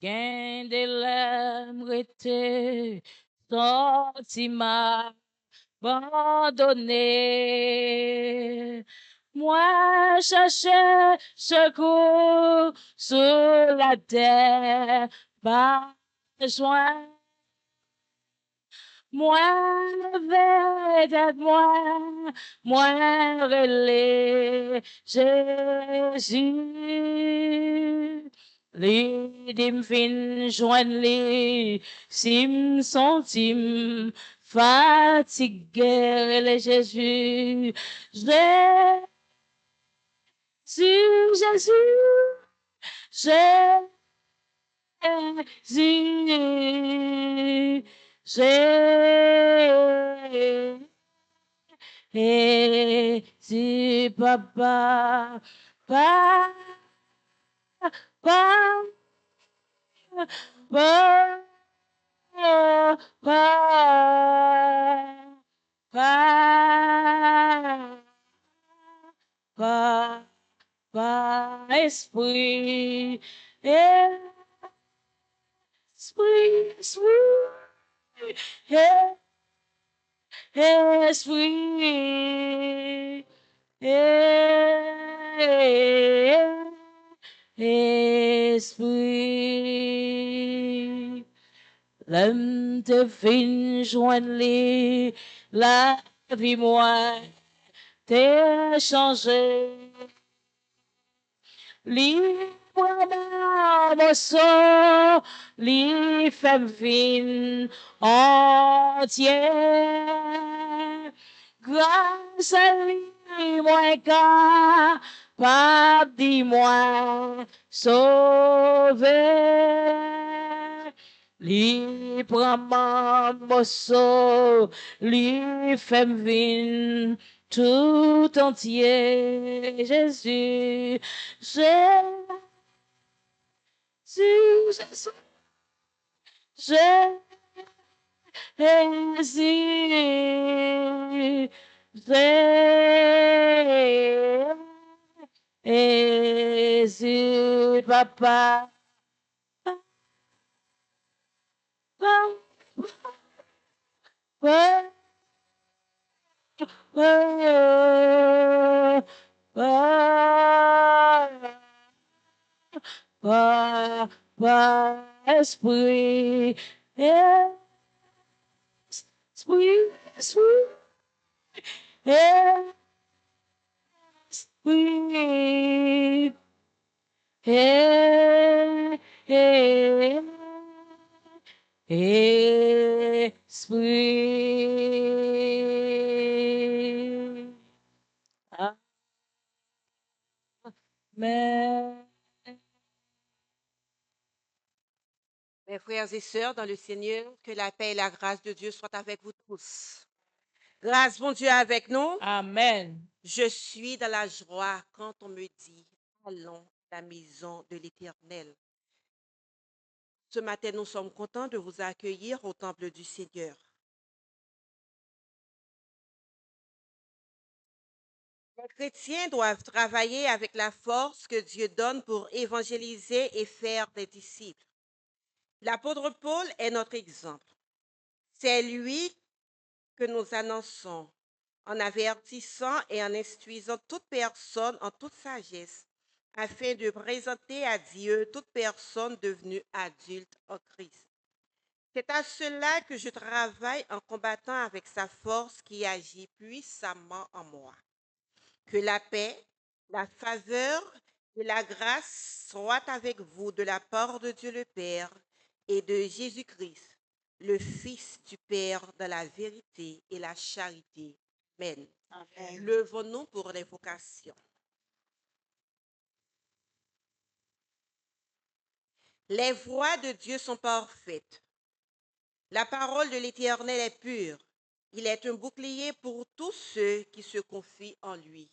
Gain de l'âme était sorti m'a abandonné. Moi, cherchais secours sur la terre, pas besoin. Moi, moi, relais, Jésus. Les dim fin joindre les sim centimes, fatigué, les Jésus. Jésus, Jésus, Jésus. Jésus, papa, papa, papa, papa, papa, papa, esprit, esprit, esprit, esprit, esprit. L'homme te fin joindre la vie, moi, t'es changé. Libre mon sang, li femme fin entière. Grâce à lui, moi, capable, dis-moi, sauver. Li prend mon morceau, li femme fin tout entier, Jésus, Jésus, Jésus, Jésus, Jésus, papa, papa, papa, papa, esprit, esprit, esprit, esprit, esprit. Amen. Mes frères et sœurs dans le Seigneur, que la paix et la grâce de Dieu soient avec vous tous. Grâce, bon Dieu, avec nous. Amen. Je suis dans la joie quand on me dit, allons à la maison de l'Éternel. Ce matin, nous sommes contents de vous accueillir au temple du Seigneur. Les chrétiens doivent travailler avec la force que Dieu donne pour évangéliser et faire des disciples. L'apôtre Paul est notre exemple. C'est lui que nous annonçons en avertissant et en instruisant toute personne en toute sagesse, afin de présenter à Dieu toute personne devenue adulte en Christ. C'est à cela que je travaille en combattant avec sa force qui agit puissamment en moi. Que la paix, la faveur et la grâce soient avec vous de la part de Dieu le Père et de Jésus-Christ, le Fils du Père, dans la vérité et la charité. Amen. Amen. Levons-nous pour l'évocation. Les voies de Dieu sont parfaites. La parole de l'Éternel est pure. Il est un bouclier pour tous ceux qui se confient en lui.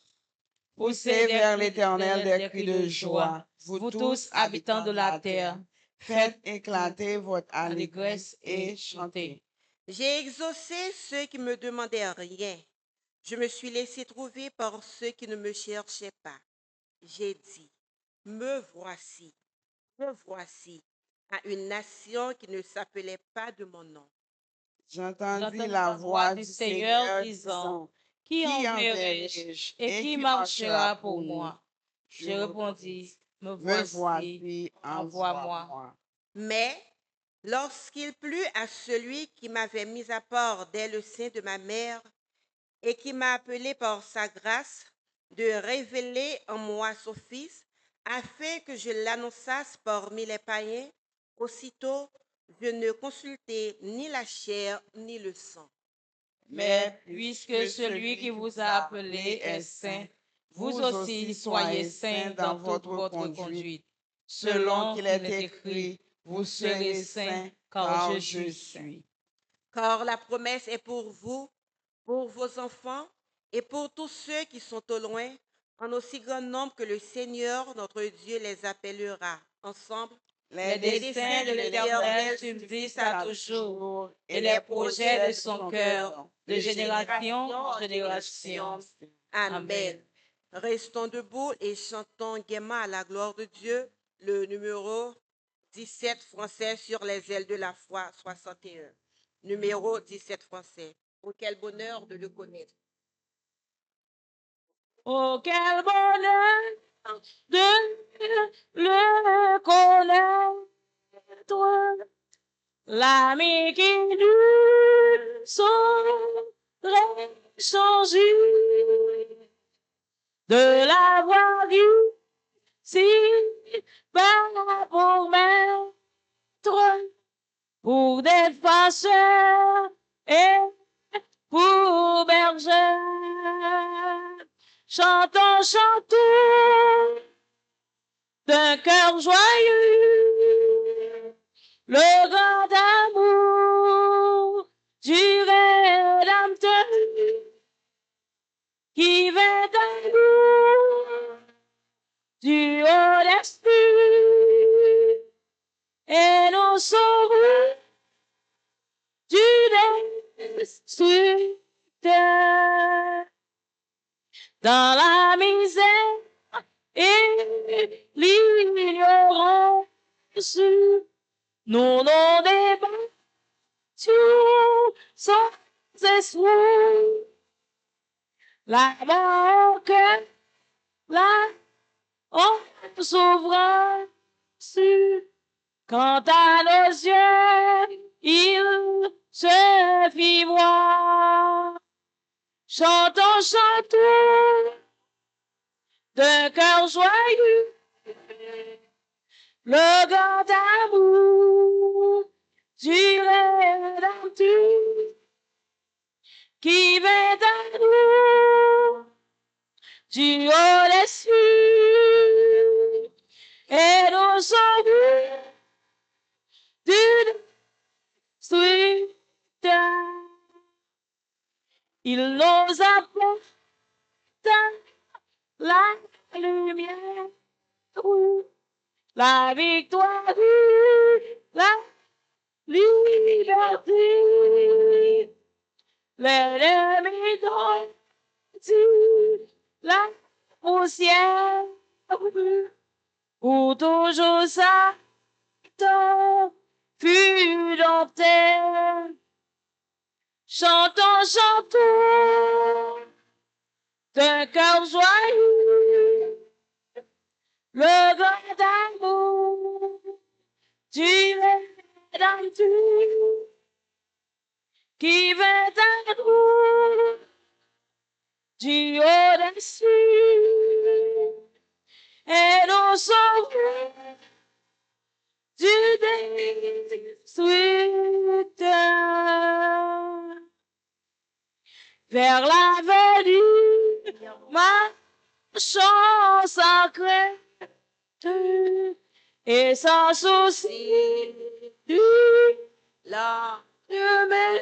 Poussez vers l'Éternel des cris de joie, vous tous habitants de la terre. Faites éclater votre allégresse et chantez. J'ai exaucé ceux qui me demandaient rien. Je me suis laissé trouver par ceux qui ne me cherchaient pas. J'ai dit, me voici à une nation qui ne s'appelait pas de mon nom. J'entendis la voix du Seigneur disant, qui enverrai-je et qui marchera pour moi? Je répondis, me voici, envoie-moi. Mais lorsqu'il plut à celui qui m'avait mis à part dès le sein de ma mère et qui m'a appelé par sa grâce, de révéler en moi son Fils, afin que je l'annonçasse parmi les païens, aussitôt je ne consultai ni la chair ni le sang. Mais puisque celui qui vous a appelé est saint, vous aussi soyez saints dans votre conduite, selon qu'il est écrit, vous serez saints, car je suis. Car la promesse est pour vous, pour vos enfants et pour tous ceux qui sont au loin, en aussi grand nombre que le Seigneur, notre Dieu, les appellera. Ensemble, Les desseins de l'Éternel subsistent à toujours, et les projets de son cœur, de génération en génération. Amen. Restons debout et chantons gaiement à la gloire de Dieu le numéro 17 français sur les ailes de la foi 61. Numéro 17 français. Oh, quel bonheur de le connaître. Oh, quel bonheur de le connaître, l'ami qui nous saurait changer, de l'avoir vu si bas pour maître, pour des passeurs et pour berger. Chantons, chantons d'un cœur joyeux le grand amour du Rédempteur qui vint à nous du haut d'esprit et nous sauve du destructeur. Dans la misère et l'ignorance, nous nous débattions sans espoir. La banque, la honte s'ouvre sur. Quant à nos yeux, il se fit voir. Chantons, chantons d'un cœur joyeux le grand amour du Rédempteur qui vint à nous du haut des cieux et nous sauve du destructeur. Il nous apporte la lumière, la victoire, la liberté. L'ennemi donne la poussière, pour toujours Satan fut dompté. Chantons, chantons d'un cœur joyeux le grand amour du Rédempteur qui vint à nous du haut des cieux et nous sauve du destructeur. Vers l'avenir, marchons sans crainte et sans souci du lendemain.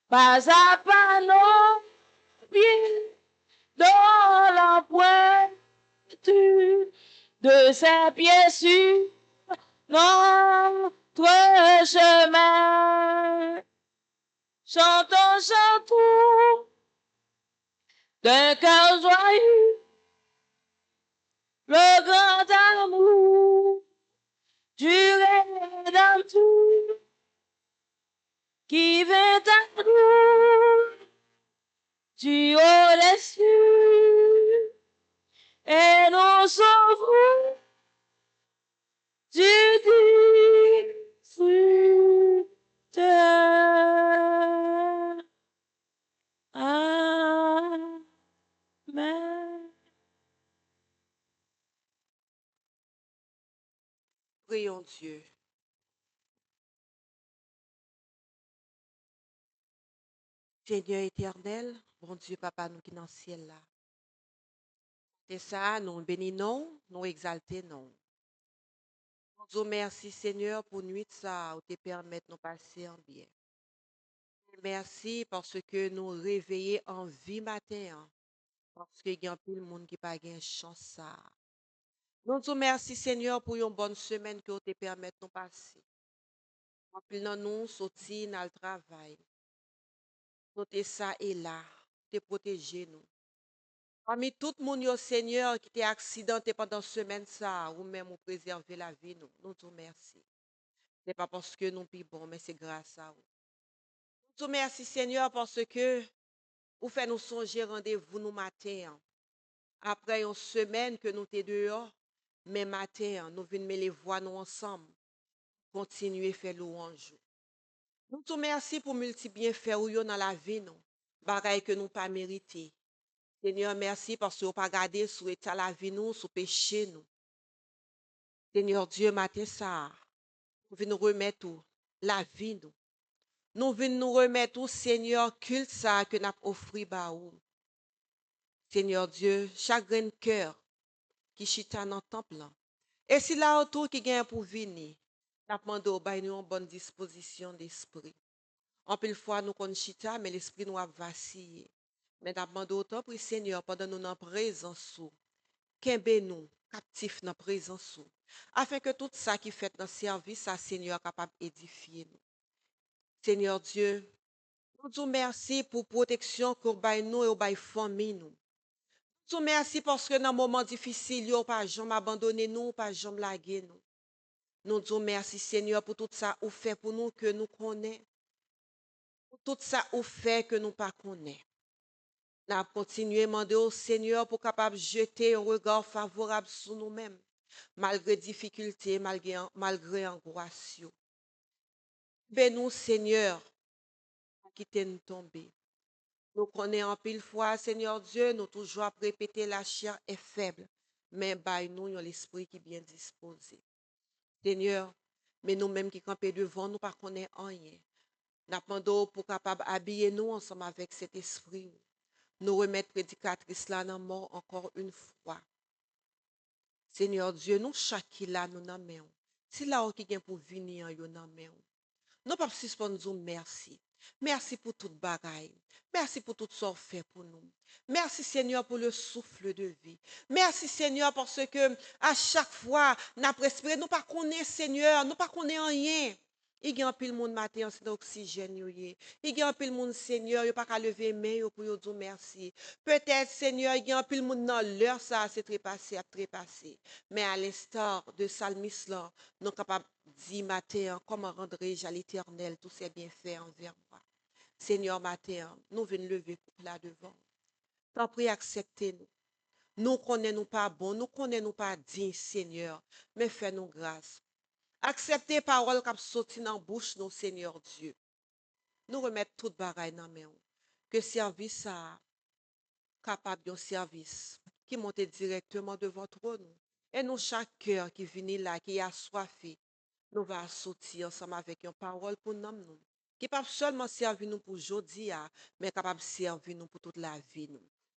Pas à pas nos pieds dans l'empreinte de ses pieds sur notre chemin. Chantons, chantons d'un cœur joyeux le grand amour du Rédempteur qui vint à nous du haut des cieux et nous sauvons du destructeur. Amen. Prions Dieu. Seigneur éternel, bon Dieu, Papa, nous qui dans le ciel là. C'est ça, nous bénissons, nous exaltons. Nous disons merci Seigneur pour nuit ça, où te permettre de nous passer en bien. Merci parce que nous réveillons en vie matin, hein, parce qu'il y a plus de monde qui n'a pas de chance ça. Nous disons merci Seigneur pour une bonne semaine que vous te permettre de nous passer. En plus, nous sortir dans le travail. Nous te ça et là, te protéger nous. Parmi tout le monde, Seigneur, qui t'est accidenté pendant la semaine, ça, ou même ou préserver la vie, nous te merci. Ce n'est pas parce que nous sommes bons, mais c'est grâce à vous. Nous te merci, Seigneur, parce que vous faites nous songer rendez-vous nous matin. Après une semaine que nous sommes dehors, mais matin, nous venons les voix nous ensemble. Continuer à faire louange. Nous te merci pour multiplier faire dans la vie, nous. Bagaille que nous pas mérité. Seigneur, merci parce que vous pas gardé sur l'état la vie nous, sur péché nous. Seigneur Dieu, matin ça, nous venons remettre tout, la vie nous. Nous venons nous remettre tout, Seigneur, culte ça que nous avons offert à vous. Seigneur Dieu, chaque grain de cœur qui chita dans le temple. Et si là autour qui gagne pour venir, nous demandons une bonne disposition d'esprit. En pile fois, nous connaissons chita, mais l'esprit nous a vacillé. Mais nous demandons autant pour Seigneur pendant nous en présence. Qu'embe nous, captifs dans la présence. Afin que tout ça qui fait dans le service, ça, Seigneur, capable d'édifier nous. Seigneur Dieu, nous te merci pour la protection que vous nous et vous famille nous. Nous te merci parce que dans un moment difficile, vous pas jamais abandonné nous, pas jamais lagué nous. Nous te merci, Seigneur, pour tout ça vous fait pour nous que nous connaissons. Pour tout ça vous fait que nous pas connaissons. Nous avons continué à demander au Seigneur pour capable jeter un regard favorable sur nous-mêmes, malgré difficultés, malgré angoisse. Ben nous, Seigneur, qui nous tomber. Nous connaissons en pile fois, Seigneur Dieu, nous toujours répéter la chair est faible, mais nous l'esprit qui est bien disposé. Seigneur, mais nous-mêmes qui campons devant, nous ne connaissons rien. Nous demandons pour capable habiller nous ensemble avec cet esprit. Nous remettre prédicatrice là dans mort encore une fois. Seigneur Dieu, nous chaque qui là nous dans main. C'est là qui vient pour venir yo dans main. Nous pas suspendre nous merci. Merci pour toute bagaille. Merci pour tout ce fait pour nous. Merci Seigneur pour le souffle de vie. Merci Seigneur parce que à chaque fois nous respirons, nous pas connaît Seigneur, nous pas connaît rien. Il y a un peu de monde matin c'est d'oxygène. Il y a un peu de monde Seigneur, il pas qu'à lever main pour dire merci. Peut-être Seigneur, il y a un peu de monde dans l'heure ça c'est trépassé, Mais à l'instar de Salmis là, nous sommes capables de dire matin comment rendrai-je à l'Éternel tous ses bienfaits envers moi. Seigneur matin, nous venons lever là devant. T'en prie acceptez-nous. Nous connaissons pas bon, nous connaissons pas digne Seigneur, mais fais-nous grâce. Acceptez parole qui sorti dans la bouche de Seigneur Dieu. Nous remettons toute bagaille dans main. Que service ça capable d'un service qui monte directement devant trône. Et nous, chaque cœur qui vient là, qui a soifé, nous va sortir ensemble avec une parole pour nous. Qui pas seulement servir nous pour aujourd'hui, mais capable de servir nous pour toute la vie.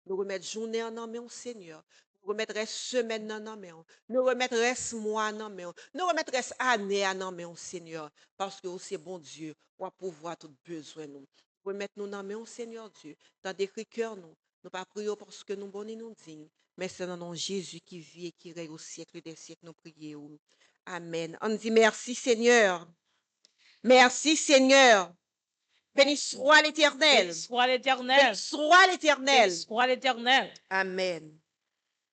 Nous remettre journée en main, Seigneur. Nous remettre semaine en main. Nous remettre mois en main. Nous remettre année en main, Seigneur. Parce que c'est bon Dieu pour pouvoir tout besoin nous. Remettre nous en main, Seigneur Dieu. Dans des cœurs nous. Nous pas prions parce que nous bons et nous dignes. Mais c'est dans le nom de Jésus qui vit et qui règne au siècle des siècles. Nous prions. Amen. On dit merci Seigneur. Merci Seigneur. Béni soit l'Éternel. Béni soit l'Éternel. Béni soit l'Éternel. Béni soit l'Éternel. Amen.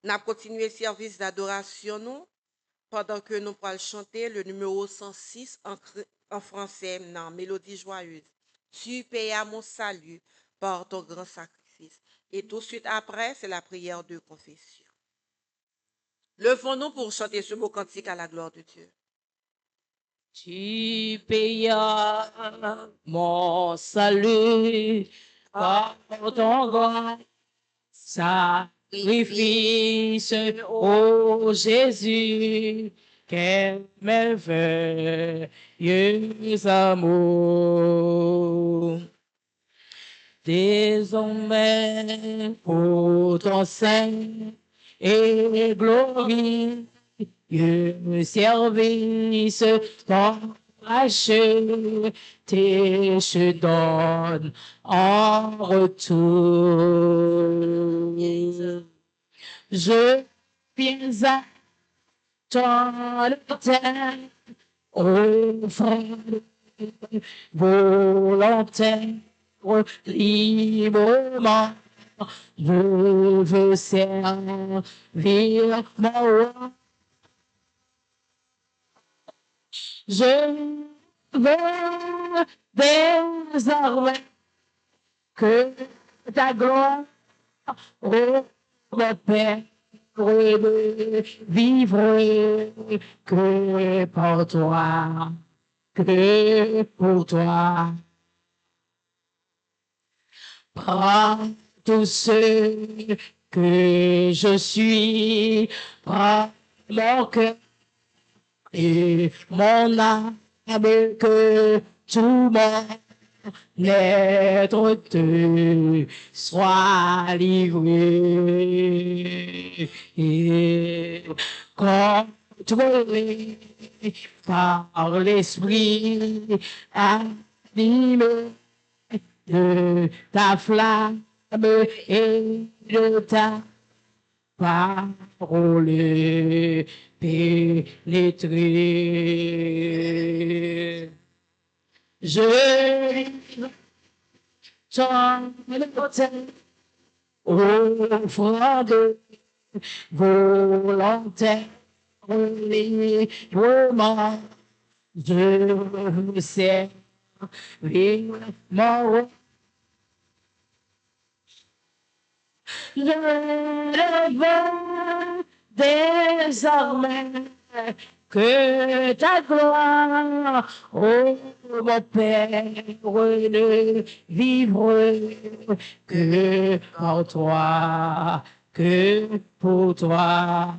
N'a continué le service d'adoration, nous, pendant que nous pourrons chanter le numéro 106 en français, dans Mélodie joyeuse. Tu payas mon salut par ton grand sacrifice. Et tout de suite après, c'est la prière de confession. Levons-nous pour chanter ce beau cantique à la gloire de Dieu. Tu payas mon salut par ton grand sacrifice, ô Jésus, quel merveilleux amour. Désormais, pour ton sein et glorieux service, ton racheté je donne en retour. Je viens à ton terre, offre volontaire, librement, je veux servir mon roi. Je veux désormais que ta gloire, ô mon Père, de vivre que pour toi, que pour toi. Prends tout ce que je suis, prends mon cœur et mon âme, que tout mon être te soit livré. Et contrôlé par l'esprit, animé de ta flamme et de ta parole pénétrée. Je livre ton autel, offrande volontaire, librement, je sais vivre mon je ne veux désormais que ta gloire, ô mon Père, ne vivre que pour toi, que pour toi.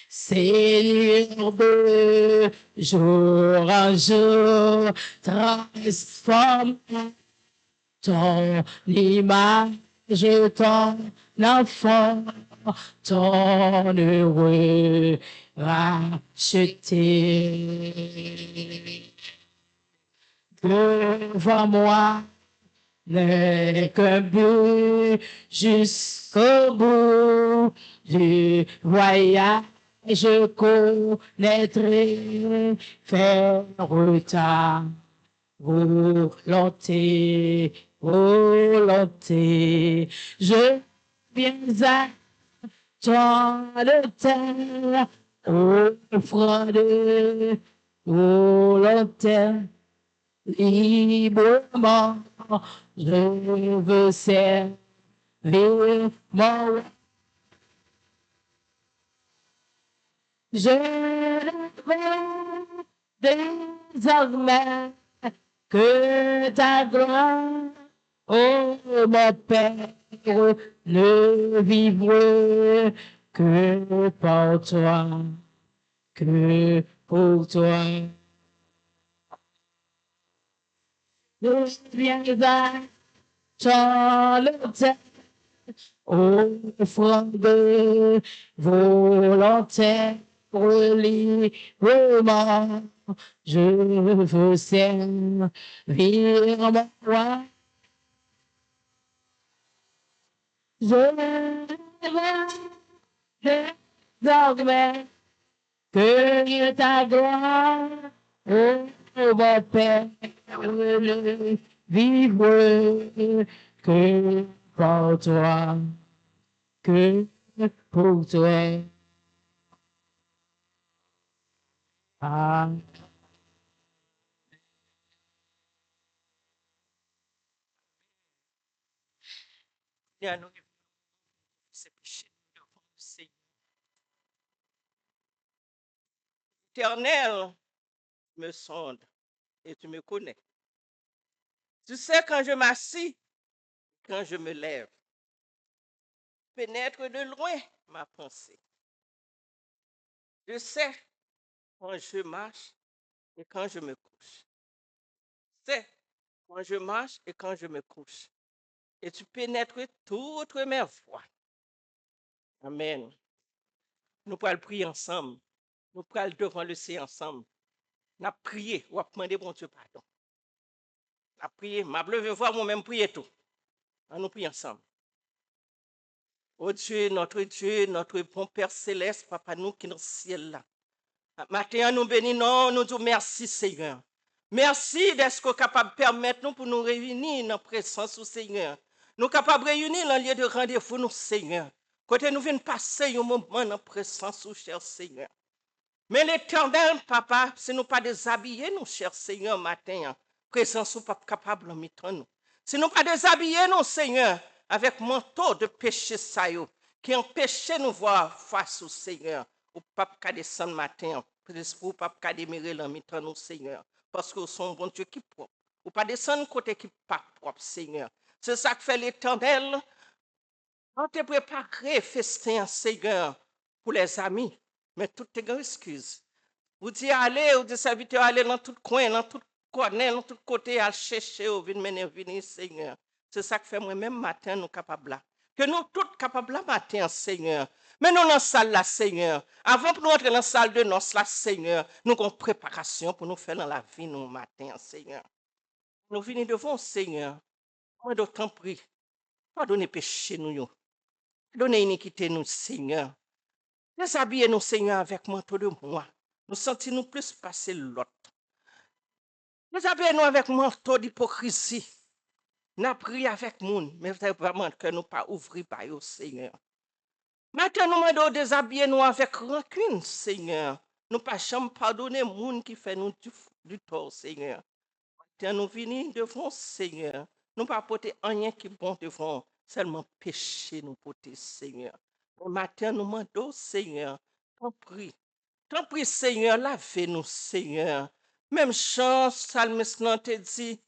Seigneur de jour en jour, transforme ton image, ton enfant, ton heureux racheté. Devant moi n'est qu'un but jusqu'au bout du voyage. Je connaîtrai faire ta volonté, volonté. Je viens à toi de terre, offrande volontaire, librement, je veux servir mon. Je veux désormais que ta gloire, ô mon Père, ne vivre que pour toi, que pour toi. Je viens à ton autel, offrande volontaire, librement, je veux servir mon roi. Je veux désormais que ta gloire, ô mon Père, ne vivre que pour toi, que pour toi. Amen. Éternel, me sonde et tu me connais. Tu sais quand je m'assis, quand je me lève. Pénètre de loin ma pensée. Je sais quand je marche et quand je me couche. Je sais quand je marche et quand je me couche. Et tu pénètres toutes mes voies. Amen. Nous pourrons prier ensemble. Nous pourrons devant le Seigneur ensemble. Nous avons prié. Ou demandé bon Dieu pardon. Nous avons prié. Je vais voir moi-même prier tout. Nous prions ensemble. Oh Dieu, notre bon Père céleste, Papa, nous qui sommes dans le ciel là. Matin, nous bénissons, nous disons merci Seigneur. Merci d'être capable de permettre nous pour nous réunir dans la présence du Seigneur. Nous sommes capables de réunir dans le lieu de rendez-vous, nous Seigneur. Côté nous venons passer un moment dans la présence du cher Seigneur. Mais l'éternel, Papa, si nous pas déshabiller, nous, cher Seigneur, matin, présence ou pas capable de mettre nous. Si nous pas déshabiller, nous, Seigneur, avec manteau de péché, ça qui empêche nous voir face au Seigneur, ou pas descendre matin, ou pas démirer la mettre nous, Seigneur, parce que nous sommes bon Dieu qui propre. Ou pas descendre côté qui pas propre, Seigneur. C'est ça que fait l'éternel. On te préparé festin, Seigneur, pour les amis. Mais toutes tes excuses. Vous dites allez, vous dites serviteur, allez dans tout coin, dans tout corner, dans tout côté, à chercher, vous venez venir, Seigneur. C'est ça que fait moi-même matin, nous capables là. Que nous tous capables là matin, Seigneur. Mais nous dans la salle là, Seigneur. Avant de nous entrer dans la salle de noces là, Seigneur, nous avons une préparation pour nous faire dans la vie, nous, matin, Seigneur. Nous venons devant, Seigneur. Moi, d'autant prie. Pardonnez péché, nous. Pardonnez iniquité, nous, Seigneur. Déshabillez-nous, Seigneur, avec manteau de moi. Nous sentons-nous plus passer l'autre. Déshabillez-nous avec manteau d'hypocrisie. Nous prions avec nous, mais vraiment que nous pas ouvrir par eux, Seigneur. Maintenant, nous demandons déshabiller-nous avec rancune, Seigneur. Nous pas jamais pardonner monde qui fait nous du tort, Seigneur. Maintenant, nous venons devant, Seigneur. Nous pas porter rien qui est bon devant, seulement péché nous porter, Seigneur. Maintenant, nous demandons, Seigneur, t'en prie. T'en prie, Seigneur, lavez-nous, Seigneur. Même chance, Salmiste te dit,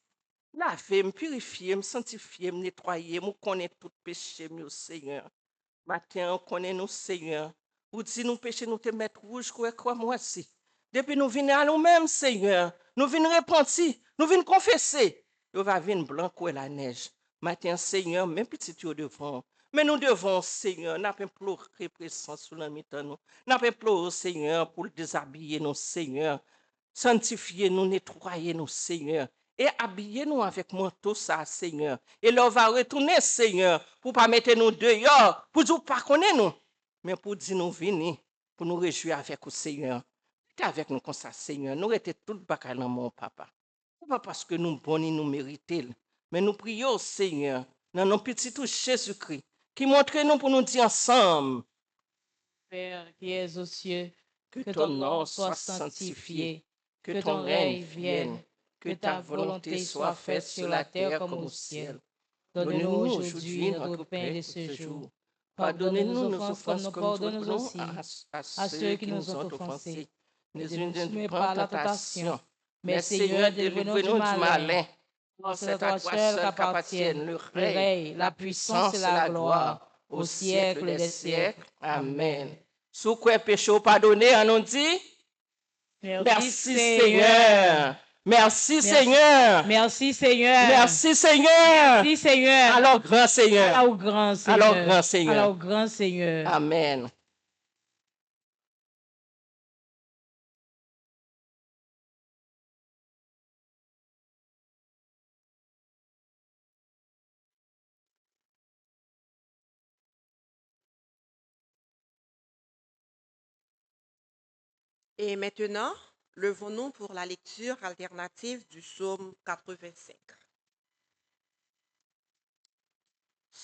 lavez-moi, purifiez-moi, sanctifiez-moi, nettoyez-moi, connaître tout péché, Seigneur. Matin, on connaît nous, Seigneur. Ou dit nous péché, nous te mettre rouge, quoi, moi aussi. Depuis nous venons à nous-mêmes, Seigneur. Nous venons repentir, nous venons confesser. Nous va venir blanc comme la neige. Matin, Seigneur, même petit Dieu devant. Mais nous devons, Seigneur, n'a pas imploré présence sous la mitane nous. N'a pas imploré, Seigneur, pour le déshabiller nous, Seigneur. Sanctifier nous, nettoyer nous, Seigneur. Et habillez-nous avec manteau, ça, Seigneur. Et là, on va retourner, Seigneur, pour ne pas mettre nous dehors, pour ne pas connaître nous, mais pour dire nous venir, pour nous réjouir avec le Seigneur. T'es avec nous comme ça, Seigneur. Nous étions tout bacala dans mon papa. Ce n'est pas parce que nous bons nous méritons, mais nous prions, Seigneur, dans nos petits tout Jésus-Christ, qui montre nous pour nous dire ensemble. Père qui es aux cieux, que ton nom soit sanctifié, que ton règne vienne, que ta volonté soit faite sur la terre comme au ciel. Donne-nous aujourd'hui notre pain de ce jour. Pardonnez-nous nos offenses comme nous pardonnons aussi à ceux qui nous ont offensés. Ne nous soumets pas à la tentation, mais Seigneur, délivrez-nous du malin. C'est à toi seul qu'appartiennent le règne, la puissance et la gloire, au siècle des siècles. Amen. Sous quoi péché pardonné, on nous dit? Merci Seigneur. Merci Seigneur. Merci Seigneur. Merci Seigneur. Merci Seigneur. Alors grand Seigneur. Alors grand Seigneur. Alors grand Seigneur. Alors grand Seigneur. Amen. Et maintenant, levons-nous pour la lecture alternative du psaume 85.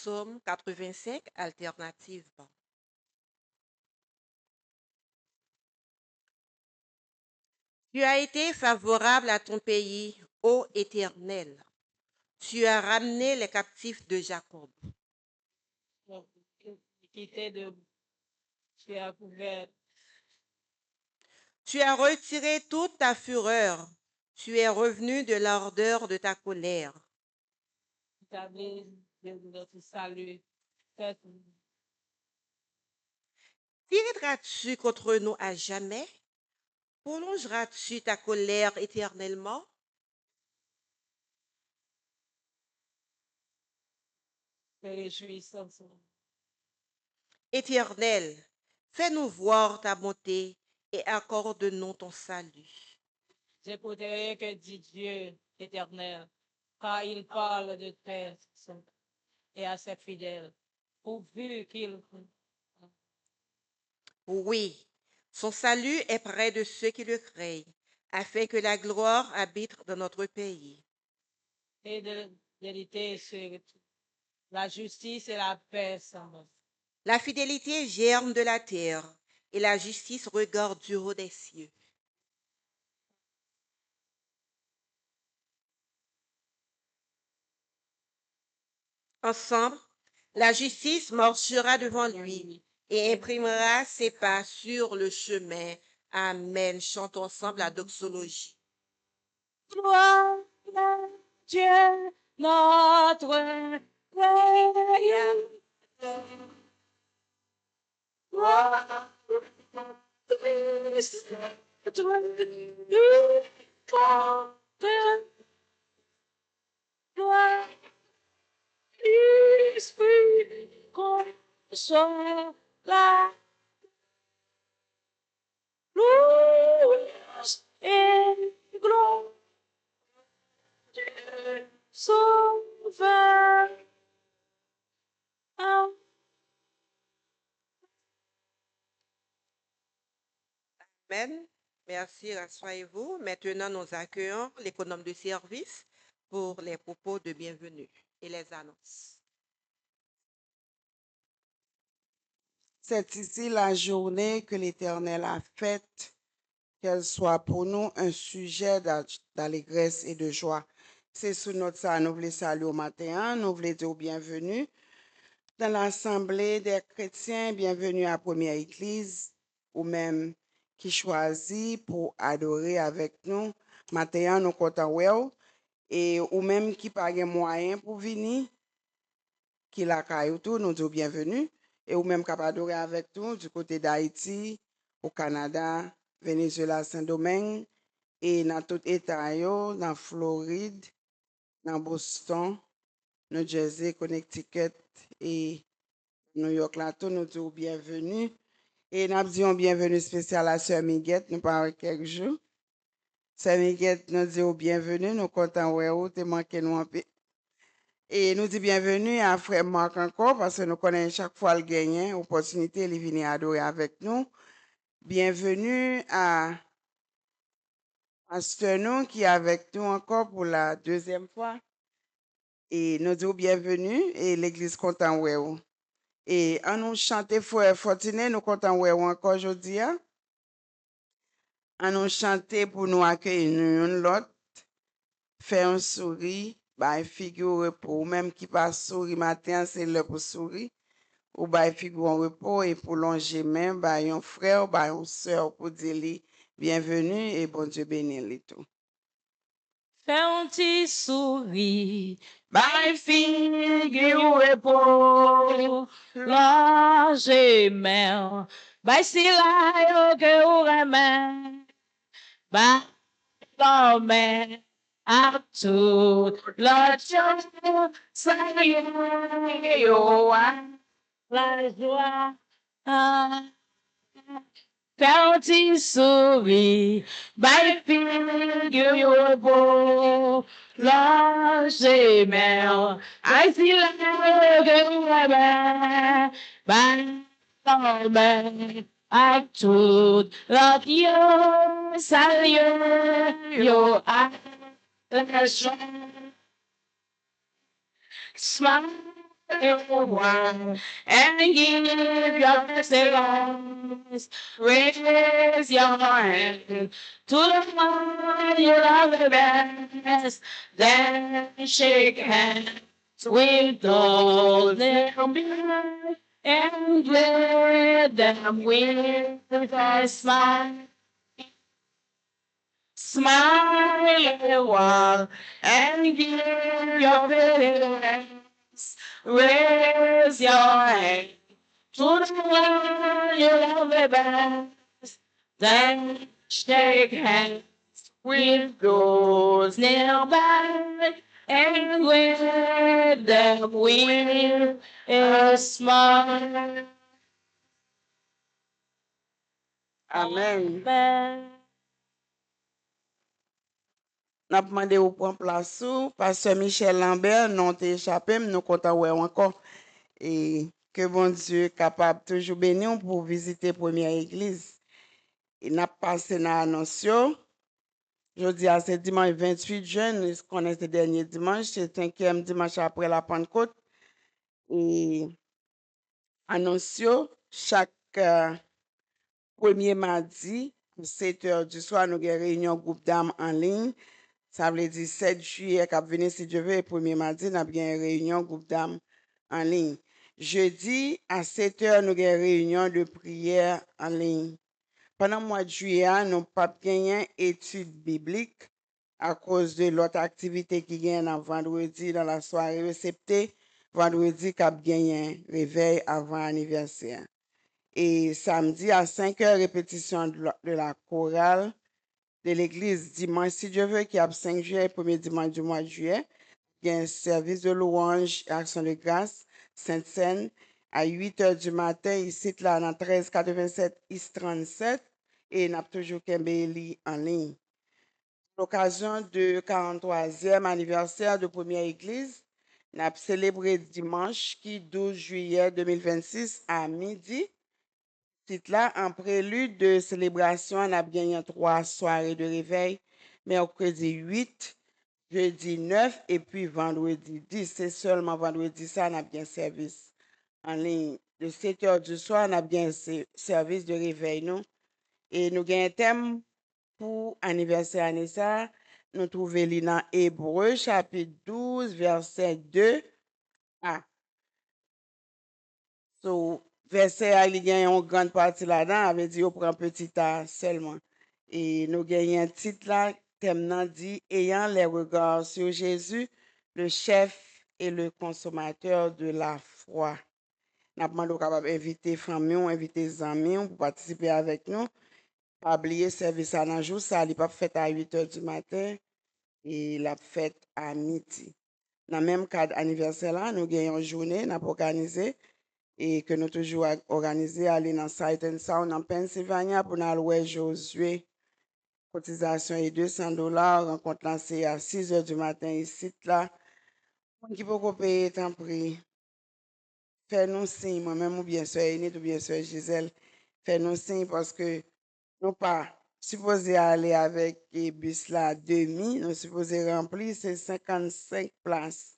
Psaume 85, alternative. Tu as été favorable à ton pays, ô Éternel. Tu as ramené les captifs de Jacob. Tu as retiré toute ta fureur. Tu es revenu de l'ardeur de ta colère. Tireras-tu contre nous à jamais? Prolongeras-tu ta colère éternellement? Éternel, fais-nous voir ta bonté et accorde-nous ton salut. J'écouterai que dit Dieu éternel, car il parle de paix et à ses fidèles, pourvu qu'il... Oui, son salut est près de ceux qui le craignent, afin que la gloire habite dans notre pays. Et de vérité sur la justice et la paix semblent. La fidélité germe de la terre, et la justice regarde du haut des cieux. Ensemble, la justice marchera devant lui et imprimera ses pas sur le chemin. Amen. Chantons ensemble la doxologie. Gloire à Dieu, notre Créateur. Gloire à Christ, notre Créateur. Gloire à l'Esprit consola. Louange et gloire du Sauveur. Amen. Merci, rassurez-vous. Maintenant, nous accueillons l'économe de service pour les propos de bienvenue et les annonces. C'est ici la journée que l'Éternel a faite, qu'elle soit pour nous un sujet d'allégresse et de joie. C'est sous notre ça, nous voulons saluer au matin, nous voulons dire bienvenue dans l'Assemblée des chrétiens, bienvenue à Première Église, ou même qui choisit pour adorer avec nous. Matin, nous comptons well, et ou même qui pas de moyen pour venir, qui la caillou tout, nous disons bienvenue. Et ou même capable adorer avec nous du côté d'Haïti, au Canada, Venezuela, Saint-Domingue, et dans tout État, dans Floride, dans Boston, New Jersey, Connecticut et New York, là, tout nous disons bienvenue. Et nous disons bienvenue spécial à Sœur Miguette, nous parlons quelques jours. Sœur Miguette nous dit bienvenue, nous comptons ouais, tu manqué nous un peu. Et nous disons bienvenue à Frère Marc encore, parce que nous connaissons chaque fois le gagnant, opportunité de venir adorer avec nous. Bienvenue à Stenon qui est avec nous encore pour la deuxième fois. Et nous disons bienvenue et l'église content ouais. Et en nous chanter Frère Fortuné, nous content ouais encore aujourd'hui. En nous chanter pour nous accueillir une l'autre, faire un sourire, bah figure repos, même qui passe sourire matin, c'est le pour sourire. Ou bah figure en repos et pour longer main, bah un frère, bah une soeur pour dire bienvenue et bon Dieu bénisse les tout. Fais un petit sourire, by figure repos, longer main, by sila yo que ou remen, by l'homme à tout le jour, salut yo la joie. Fais un petit sourire, by figure beau, longer main, I see la gueule, by l'homme à tout le Dieu, salut yo la joie. Smile and give your blessings. Raise your hand to the one you love the best. Then shake hands with those near me and greet them with a smile. Smile a while and give your thanks. Raise your hand to the one you love the best. Then shake hands with those nearby and greet them with a smile. Amen. Amen. N'a demandé au point place ou pasteur Michel Lambert non t'es échappé nous content ouais encore et que bon Dieu est capable toujours bénir pour visiter première église et n'a passé dans l'annonce. Je dis à ce dimanche 28 juin, nous connaissons le dernier dimanche, c'est le 5e dimanche après la Pentecôte. Et annonce chaque premier mardi, à 7 h du soir, nous avons une réunion groupe d'âmes en ligne. Ça veut dire 7 juillet, quand venez si Dieu veut, le premier mardi, nous avons une réunion groupe d'âmes en ligne. Jeudi, à 7 h, nous avons une réunion de prière en ligne. Pendant le mois de juillet, nous n'avons pas gagné études bibliques à cause de l'autre activité qui gagne en vendredi dans la soirée réceptée. Vendredi, qui a gagné réveil avant l'anniversaire. Et samedi, à 5 h, répétition de la chorale de l'église. Dimanche, si Dieu veut, qui a 5 juillet, premier dimanche du mois de juillet, il y a un service de louange et action de grâce, Sainte-Seine, à 8 h du matin, ici, là, dans 1387 East 37, et n'a toujours Kembeli en ligne. L'occasion du 43e anniversaire de première église, n'a célébré dimanche, qui 12 juillet 2026 à midi. C'est là, en prélude de célébration, on a gagné 3 soirées de réveil, mercredi 8, jeudi 9 et puis vendredi 10. C'est seulement vendredi ça, on a bien service en ligne. De 7 h du soir, on a bien service de réveil, nous. Et nous avons un thème pour anniversaire Anessa. Nous trouvons dans Hébreu, chapitre 12, verset 2 à. So, verset, il y a une grande partie là-dedans, avait dit, on prend un petit tas seulement. Et nous gagnons un titre là, thème dit, ayant les regards sur Jésus, le chef et le consommateur de la foi. Nous avons demandé capable inviter famille, inviter les amis pour participer avec nous. Pas oublier service à un jour, ça, il pas fait à 8 h du matin et la fête à midi. Dans le même cadre anniversaire là, nous gagnons une journée, nous avons organisé et que nous toujours organisé aller dans Sight and Sound en Pennsylvania pour nous aller Josué. Cotisation est $200, rencontre lancée à 6 h du matin ici là. Qui peut payer tant prix? Fais-nous signe, moi-même ou bien soeur Enid ou bien soeur Gisèle, fais-nous signe parce que nous pas supposé aller avec le bus là demi, nous supposé remplir ces 55 places.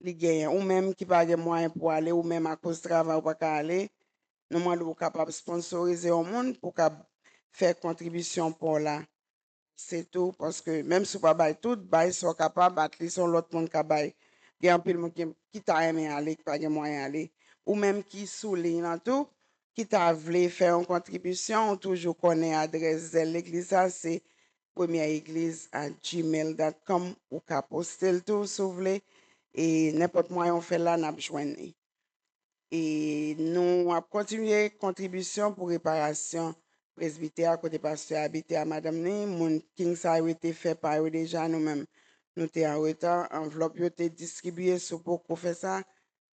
Ou même qui pas de moyens pour aller, ou même à cause de travail ou pas aller, nous sommes capables de sponsoriser au monde pour faire contribution pour là. C'est tout, parce que même si on ne peut pas tout, ils sont capables, à sont l'autre monde qui a il y a un peu de monde qui t'a aimé aller, qui pas de moyen aller, ou même qui souligne dans tout, qui t'a voulu faire une contribution, on toujours connaît l'adresse de l'église, c'est premièreéglise@gmail.com ou qu'à poster le tout, si vous voulez, et n'importe moyen on fait là, n'a besoin. Et nous avons continué contribution pour réparation presbytère côté pasteur habité à Madame Ni, mon King ça a été fait par eux déjà nous-mêmes. Nous étions en retard, enveloppe a été distribuée sur pour faire ça.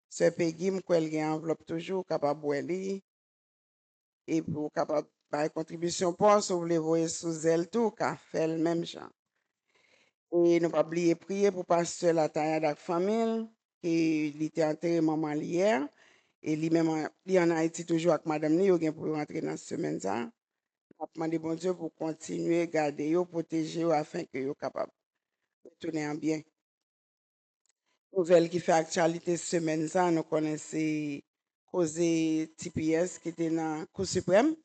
Ce Peggy m'quel une enveloppe toujours capable boire et pour capable faire contribution pour si vous voulez voir sous elle tout qu'a fait le même genre. Et nous pas oublier prier pour pasteur la taille de la famille qui était enterré maman hier. Et lui-même, il en Haïti toujours avec madame, il a pour rentrer dans cette semaine. Ça. Je demande bon Dieu pour continuer à garder, protéger afin que soient capables de retourner en bien. nouvelle qui fait actualité semaine ça, nous connaissons causé TPS qui était dans la Cour suprême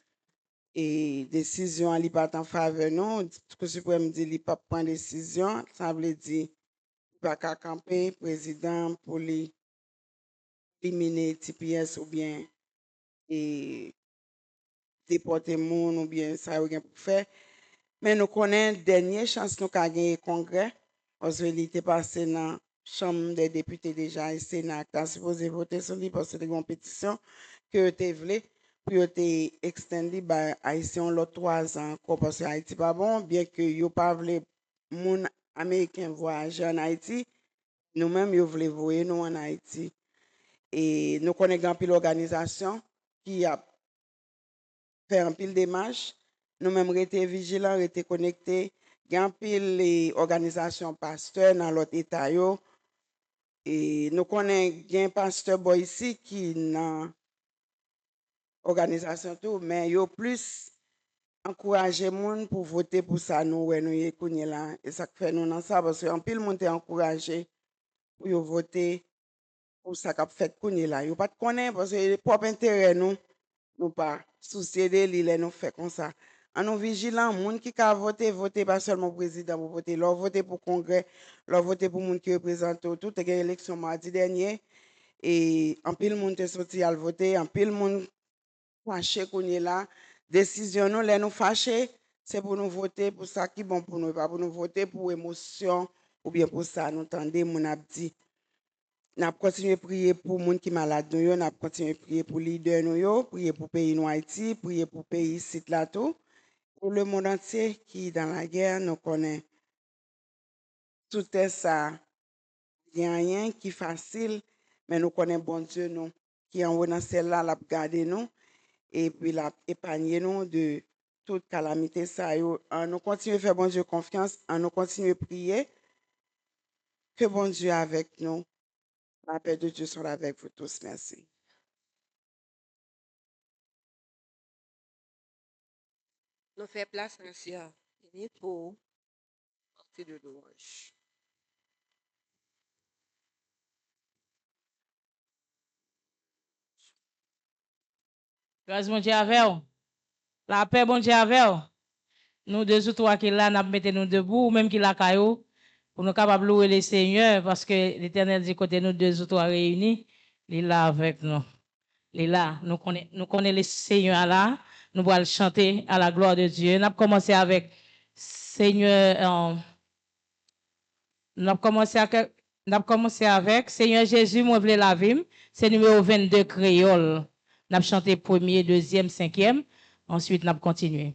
et décision n'est pas en faveur nous. La Cour suprême dit qu'il pas prendre décision, ça veut dire qu'il pas qu'à camper président pour éliminer TPS ou bien et déporter moun ou bien ça ou bien pour faire. Mais nous connaissons dernière chance nous avons gagné congrès parce qu'il était passé dans la Chambre des députés déjà et Sénat qui a supposé voter sur lui parce que c'est une pétition que tu voulu pour te extender par Haïtien l'autre 3 ans parce que Haïti pas bon bien que yo pas voulu moun américain voyager en Haïti nous-mêmes yo voulons voyer nous en Haïti et nous connaissons une l'organisation qui a fait un pile démarche. Nous-mêmes restés vigilants, restés connectés. Il y a un pile les organisations pasteurs dans l'autre État. Et nous connaissons un pasteur boy ici qui dans l'organisation tout, mais il plus encourager les gens pour voter pour ça nous nous y là et ça fait nous dans ça parce qu'un pile monde est encouragé pour voter pour ça qu'a fait connait là. Yo pas connaît parce que propre intérêt nous pas soucier de lui nous fait comme ça. En nous vigilant, monde qui a voté, voter pas seulement président pour voter, leur voter pour congrès, leur voter pour monde qui représente tout les élection mardi dernier et en pile monde est sorti à voter, en pile monde fâché qu'on est là, décision nous les nous fâcher, c'est pour nous voter pour ça qui bon pour nous, pas pour nous voter pour émotion ou bien pour ça nous tendez mon abdi. N'a continué à prier pour les gens qui sont malades, n'a continué à prier pour les leaders, prier pour le pays de Haïti, prier pour le pays ici là tout. Pour le monde entier qui est dans la guerre, nous connaissons tout ça. Il n'y a rien qui est facile, mais nous connaissons bon Dieu nous, qui est en haut dans celle-là, l'a gardé nous et puis l'a épargné nous de toute calamité. Ça, nous continuons à faire bon Dieu confiance, nous continuons à prier. Que bon Dieu est avec nous. La paix de Dieu soit avec vous tous. Merci. Nous faisons place à Sœur pour partie de louange. Grâce bon Dieu avec vous. La paix bon Dieu avec vous. Nous deux ou trois qui là, nous mettons nous debout, même qui la caillou, pour nous capables de louer le Seigneur, parce que l'Éternel dit côté nous deux ou trois réunis, il est là avec nous. Il est là. Nous connaissons le Seigneur là. Nous allons chanter à la gloire de Dieu. Nous avons commencé avec Seigneur. Nous avons commencé avec Seigneur Jésus, moi voulais la vie. C'est numéro 22 créole. Nous avons chanté premier, deuxième, cinquième. Ensuite, nous avons continué.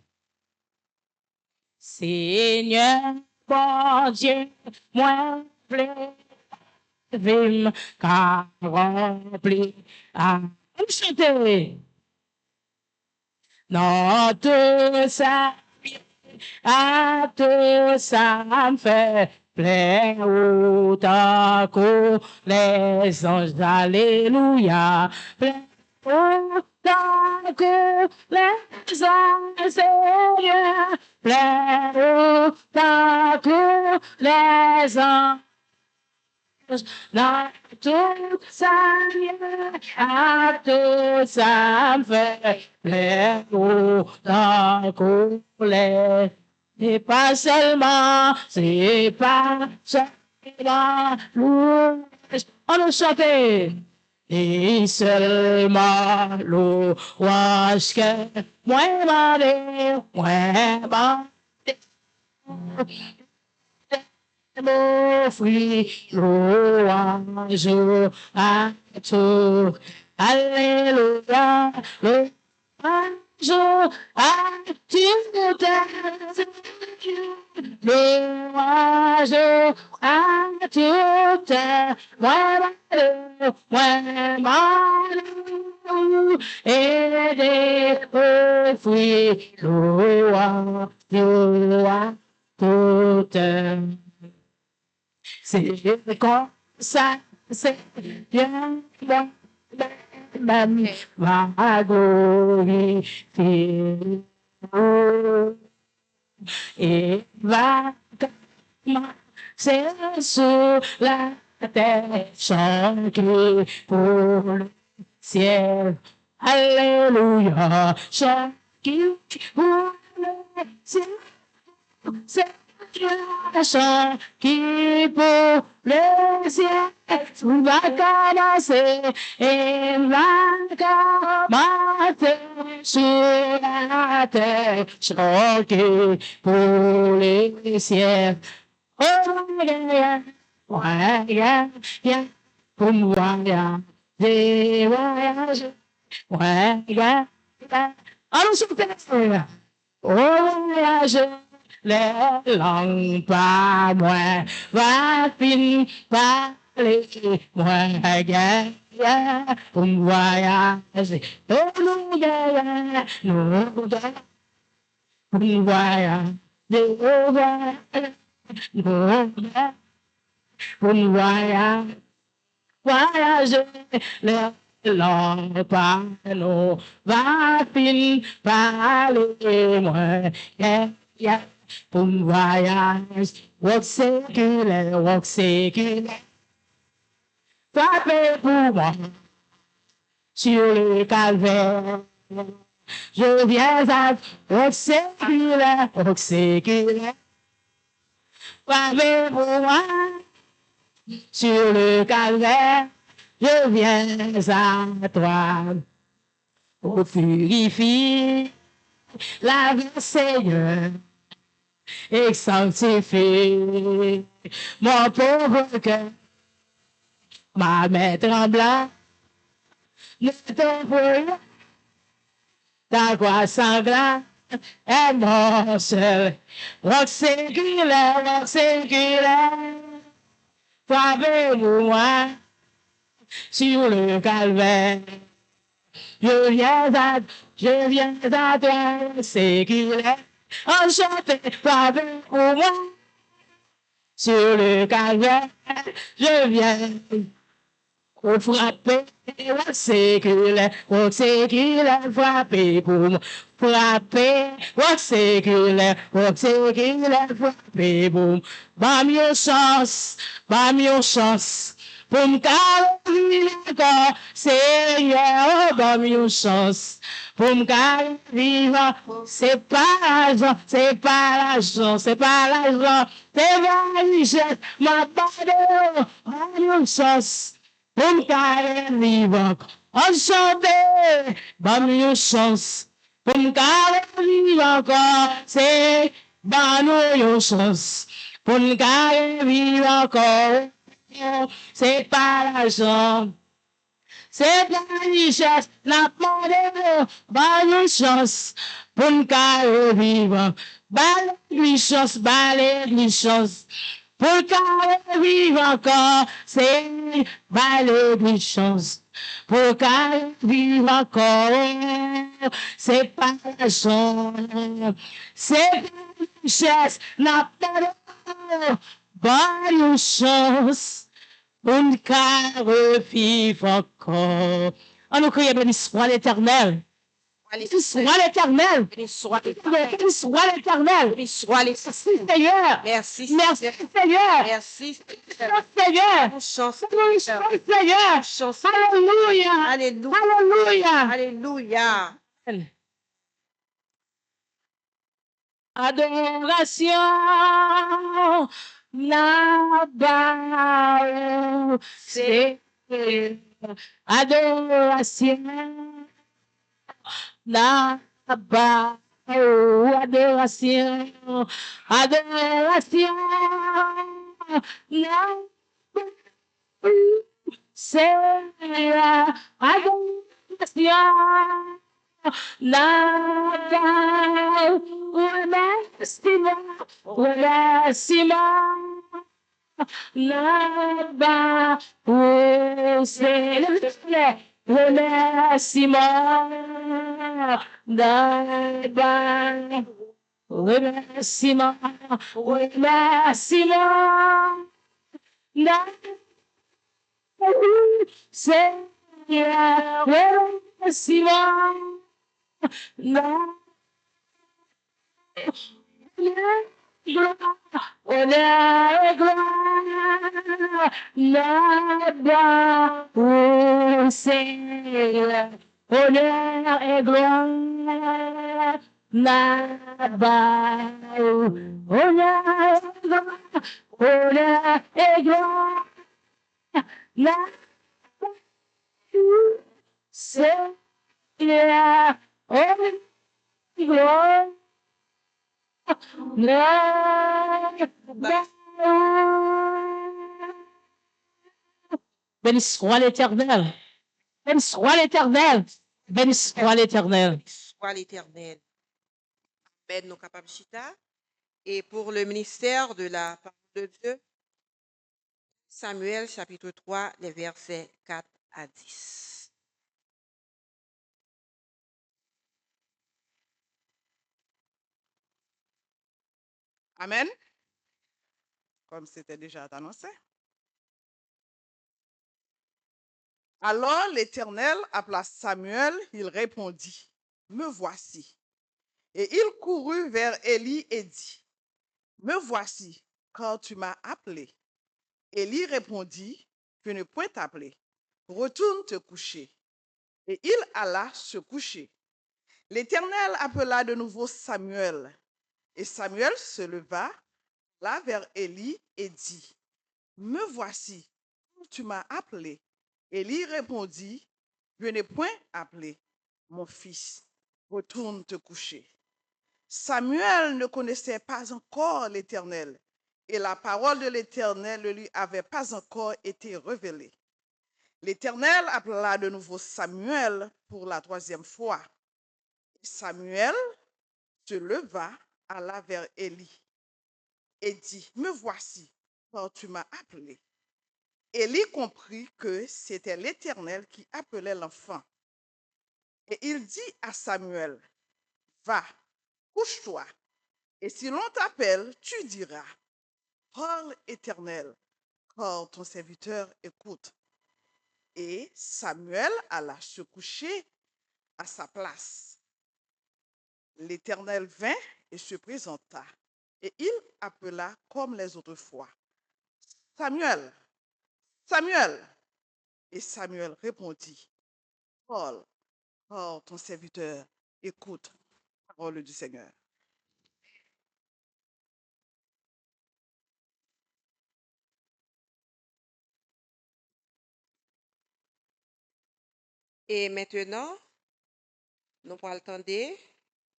Seigneur, bon Dieu, moi voulais vivre, car rempli à chanter. Notre salut, à tout ça me fait plein autant que les anges, alléluia, plein autant que les anges, Seigneur, plein autant que les anges. Dans tout ça, à tout ça me fait plaisir, autant que les. C'est pas seulement louange. On nous chanter. Et seulement louange que moi m'en m'offrir louange à tout. Alléluia, louange à tout. Louange à tout. Et des fruits louange à tout. C'est comme ça, c'est bien, même va glorifier et va commencer sur la terre, chantez pour le ciel. Alléluia, chantez pour le ciel. C'est la chant qui pour le ciel va commencer et va commencer sur la terre. Chantez pour le ciel. Oh, yeah, yeah, yeah, pour voyager, voyager, ouais, yeah, yeah. Allons sur terre. Oh, voyager. Les langues pas moins, va finir par les moins guerre, pour voyager, oh nous guerre, nous guerre, pour voyager, oh guerre, nous guerre, pour voyager, voyager, les langues pas nous, va finir par les moins guerre. Pour me voyage, walk séculaire, frappez pour moi, sur le calvaire. Je viens à walk séculaire, frappez pour moi, sur le calvaire. Je viens à toi, pour purifier la vie, Seigneur. Et sanctifie mon pauvre cœur, ma main tremblant, ne t'envoie ta croix sanglante est mon seul. Rock séculaire, frappez-moi sur le calvaire. Je viens à toi, séculaire. Enchanté, frappez pour moi sur le calvaire. Je viens pour frapper, séculaire, frappez pour moi. Frappez, séculaire, frappez pour moi. Pas mieux chance, pour me calmer encore, Seigneur, pas mieux chance. Pour me calmer vivant, c'est pas l'argent, c'est pas la richesse, ma pardon, pas mieux chance. Pour me calmer vivant, enchanté, pas mieux chance. Pour me calmer vivant encore, c'est pas mieux chance. Pour me calmer vivant encore, c'est pas l'argent, c'est la richesse, la pandémie, pas une chance pour me carrer vivant, pas les chance, pour me carrer vivant encore, c'est pas les chances, pour me carrer vivant encore, c'est pas l'argent, c'est la richesse, la pandémie, pas une chance. Mon cœur vive encore. On nous crie, béni soit l'Éternel. Béni soit l'Éternel. Béni soit l'Éternel. Béni soit l'Éternel. Béni soit l'Éternel. Seigneur. Merci. Merci Seigneur. Merci. Seigneur. Chance. Seigneur. Chance. Alléluia. Alléluia. Alléluia. Alléluia. Adoration, Nabao, c'est adoration, Nabao, adoration, adoration, Nabao, c'est adoration. Nada, remerciement, nada, remerciement, nada, remerciement, nada, Seigneur, remerciement. Non. honneur et gloire, là-bas au Seigneur. Honneur et gloire, là-bas, honneur et gloire, honneur et gloire, là-bas, Seigneur, honneur et gloire, là-bas. Béni soit l'Éternel. Béni soit l'Éternel. Béni soit l'Éternel. Soit l'Éternel. Amen, nos capables chita. Et pour le ministère de la parole de Dieu, Samuel chapitre 3, les versets 4 à 10. Amen. Comme c'était déjà annoncé. Alors l'Éternel appela Samuel, il répondit, me voici. Et il courut vers Élie et dit, me voici, car tu m'as appelé. Élie répondit, je ne point t'appeler. Retourne te coucher. Et il alla se coucher. L'Éternel appela de nouveau Samuel. Et Samuel se leva là vers Élie et dit, me voici, tu m'as appelé. Élie répondit, je n'ai point appelé, mon fils, retourne te coucher. Samuel ne connaissait pas encore l'Éternel, et la parole de l'Éternel ne lui avait pas encore été révélée. L'Éternel appela de nouveau Samuel pour la troisième fois. Samuel se leva, alla vers Élie et dit, me voici, car tu m'as appelé. Élie comprit que c'était l'Éternel qui appelait l'enfant. Et il dit à Samuel, va, couche-toi, et si l'on t'appelle, tu diras, parle Éternel, car ton serviteur écoute. Et Samuel alla se coucher à sa place. L'Éternel vint et se présenta, et il appela comme les autres fois, Samuel, Samuel. Et Samuel répondit, parle, car ton serviteur écoute la parole du Seigneur. Et maintenant, nous allons attendre le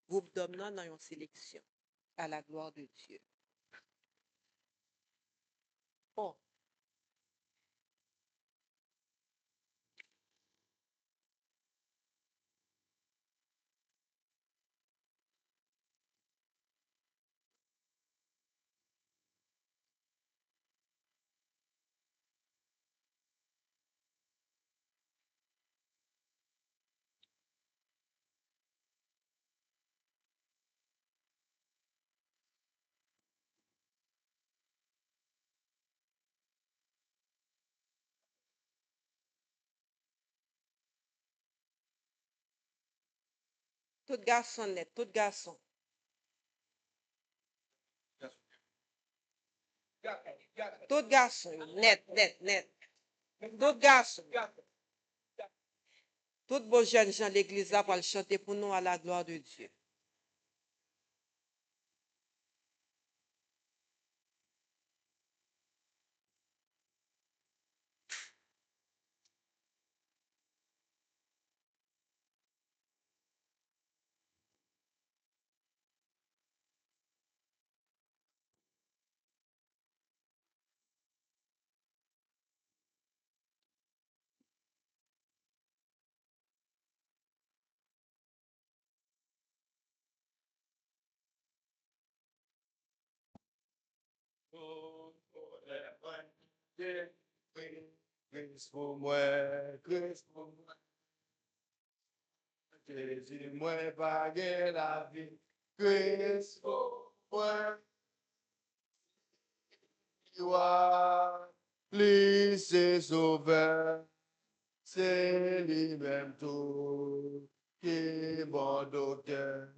groupe d'hommes dans une sélection à la gloire de Dieu. Bon. Tout garçon net, tout garçon. Tout garçon, net, net, net. Tout garçon. Tout beau jeunes gens de l'église là pour le chanter pour nous à la gloire de Dieu. Grâce pour moi, grâce pour moi. Jésus, moi, baguer la vie. Grâce pour moi. Lycée sauveur, c'est lui-même tout qui est bon docteur.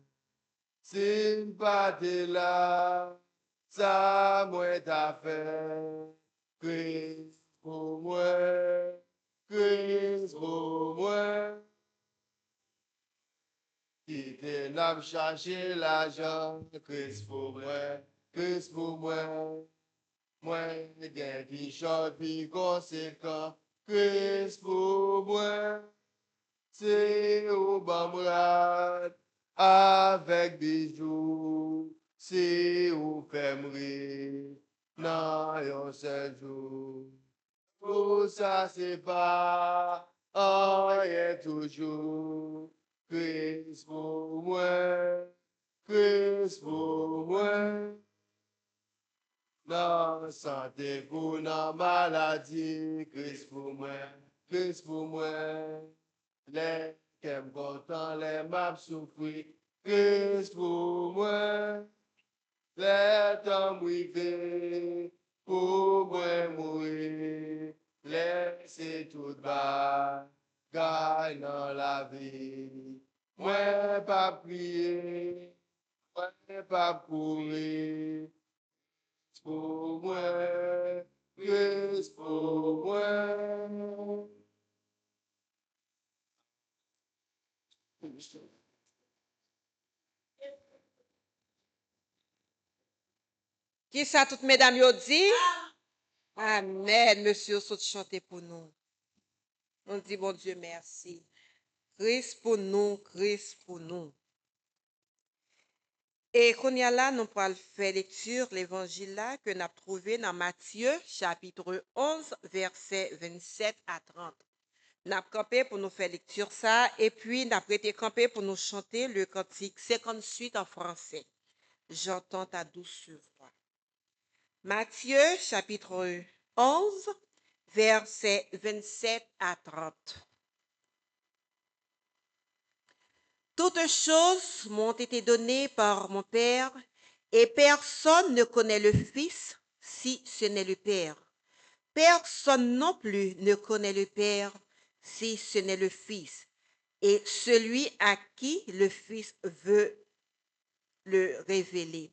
S'il pas de là, ça moi t'a fait, Christ pour moi, Christ pour moi. Qui te n'a cherché l'argent, Christ pour moi, Christ pour moi. Moi, gen pi chot pi conséquent, Christ pour moi. C'est au bamrad, avec bijoux, c'est au femmerie, nan yon seul jour. Tout ça c'est pas, rien toujours, Christ pour moi, Christ pour moi. Nan santé pour nan maladie, Christ pour moi, Christ pour moi. Les kem content, les map souffri, Christ pour moi. Les temps brivé, pour moi mourir. Laissez tout bas, gagne dans la vie. Moi pas prier, moi pas courir. Pour moi, Christ pour moi. Qui ça, toutes mesdames, yo dit? Amen, monsieur, saute chanter pour nous. On dit, bon Dieu, merci. Christ pour nous, Christ pour nous. Et qu'on y a là, nous pourrons faire lecture l'évangile là que nous avons trouvé dans Matthieu, chapitre 11, versets 27 à 30. Nous avons campé pour nous faire lecture ça, et puis nous avons été campé pour nous chanter le cantique 58 en français. J'entends ta douce voix. Matthieu, chapitre 11, versets 27 à 30. Toutes choses m'ont été données par mon Père, et personne ne connaît le Fils si ce n'est le Père. Personne non plus ne connaît le Père si ce n'est le Fils, et celui à qui le Fils veut le révéler.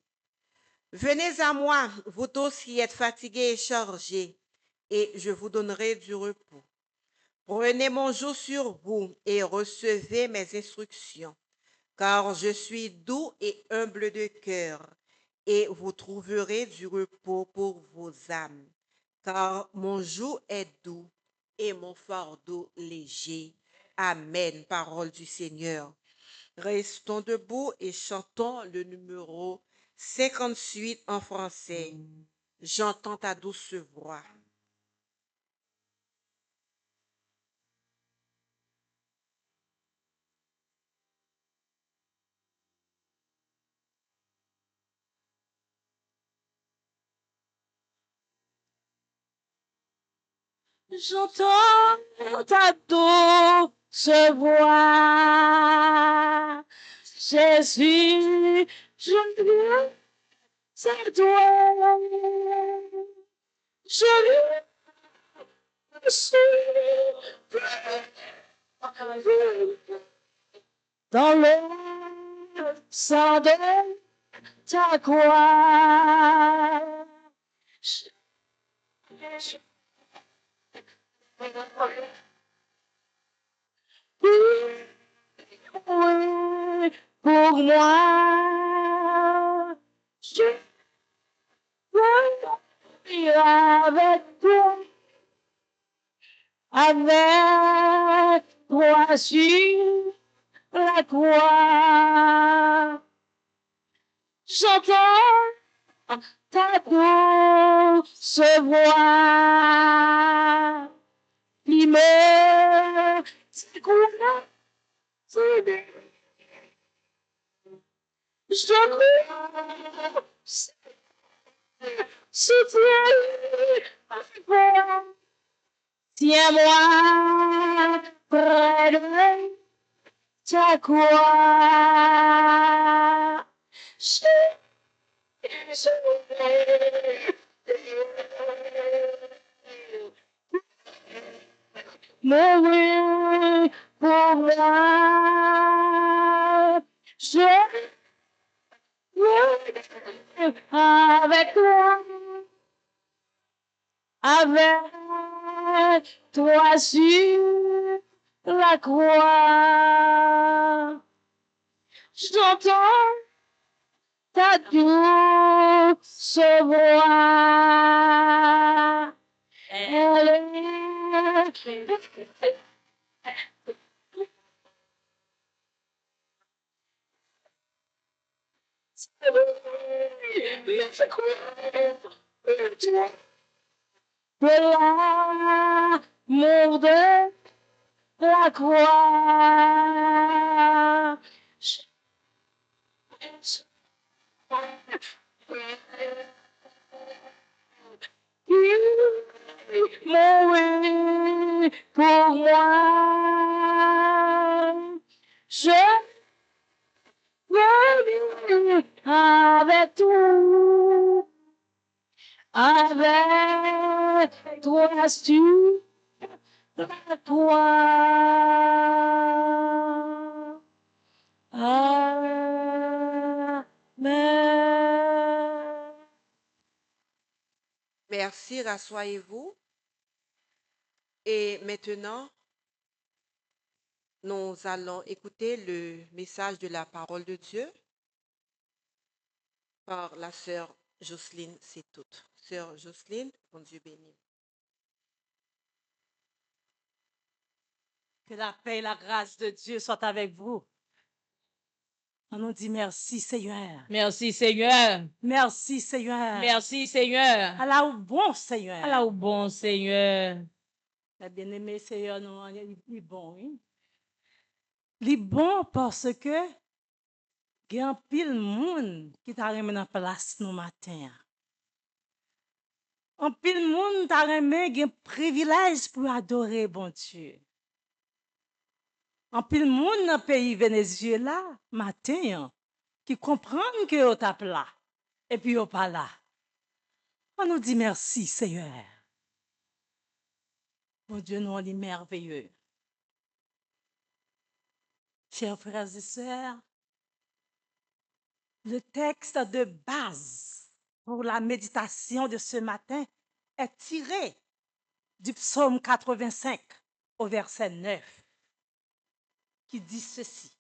Venez à moi, vous tous qui êtes fatigués et chargés, et je vous donnerai du repos. Prenez mon joug sur vous et recevez mes instructions, car je suis doux et humble de cœur, et vous trouverez du repos pour vos âmes, car mon joug est doux et mon fardeau léger. Amen, parole du Seigneur. Restons debout et chantons le numéro 58 en français. J'entends ta douce voix. J'entends ta douce voix. Jésus, je viens à toi. Je suis dans le sang de ta croix. Oui, pour moi, je veux avec toi, sur la croix. J'entends ta douce voix qui me découvre. Je soutiens, tiens-moi près de ta croix. Mourir pour moi, je veux avec toi, avec toi sur la croix. J'entends ta douce voix. Elle est de l'amour de la croix. Mourir pour moi. Je veux avec toi, avec toi sur toi. Amen. Merci, rassoyez-vous. Et maintenant, nous allons écouter le message de la parole de Dieu par la sœur Jocelyne, c'est tout. Sœur Jocelyne, bon Dieu béni. Que la paix et la grâce de Dieu soient avec vous. On nous dit merci Seigneur. Merci Seigneur. Merci Seigneur. Merci Seigneur. Allah ou bon Seigneur. Allah ou bon Seigneur. Le bien-aimé Seigneur, nous, il est bon, oui. Il est bon parce que il y a un pile monde qui t'a remis en place nous matin. Un pile monde t'a remis un privilège pour adorer bon Dieu. Un pile monde dans le pays Venezuela matin qui comprennent que vous êtes là et puis vous pas là. On nous dit merci Seigneur. Mon Dieu, nous on est merveilleux. Chers frères et sœurs, le texte de base pour la méditation de ce matin est tiré du psaume 85 au verset 9 qui dit ceci.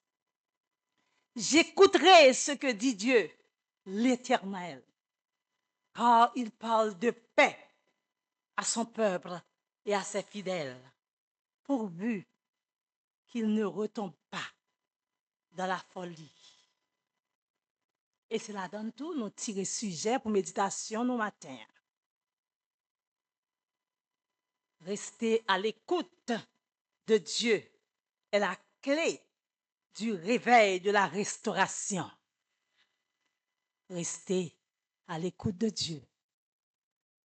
J'écouterai ce que dit Dieu, l'Éternel, car il parle de paix à son peuple et à ses fidèles, pourvu qu'il ne retombe pas dans la folie. Et cela donne tout, nous tirer sujet pour méditation nos matins. Rester à l'écoute de Dieu est la clé du réveil de la restauration. Rester à l'écoute de Dieu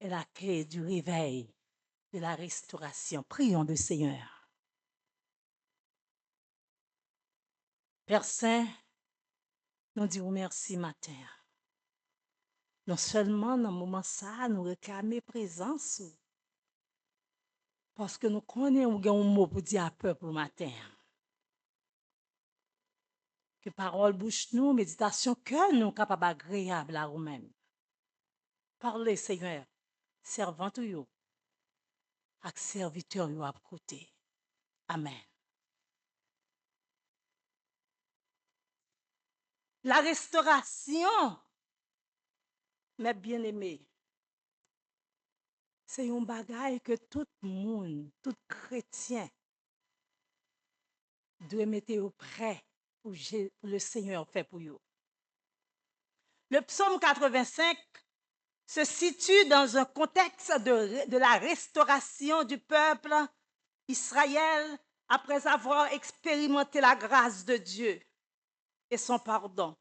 est la clé du réveil de la restauration. Prions le Seigneur. Père Saint, nous disons merci matin. Non seulement dans le moment ça, nous réclamer présence, parce que nous connaissons un mot pour dire à peuple matin. Que parole bouche nous, méditation cœur nous capable agréable à vous-même. Parlez Seigneur, servant ou ak serviteur yo à côté. Amen. La restauration, mes bien-aimés, c'est un bagage que tout le monde, tout chrétien, doit mettre au prêt pour le Seigneur fait pour vous. Le psaume 85 se situe dans un contexte de la restauration du peuple Israël après avoir expérimenté la grâce de Dieu et son pardon.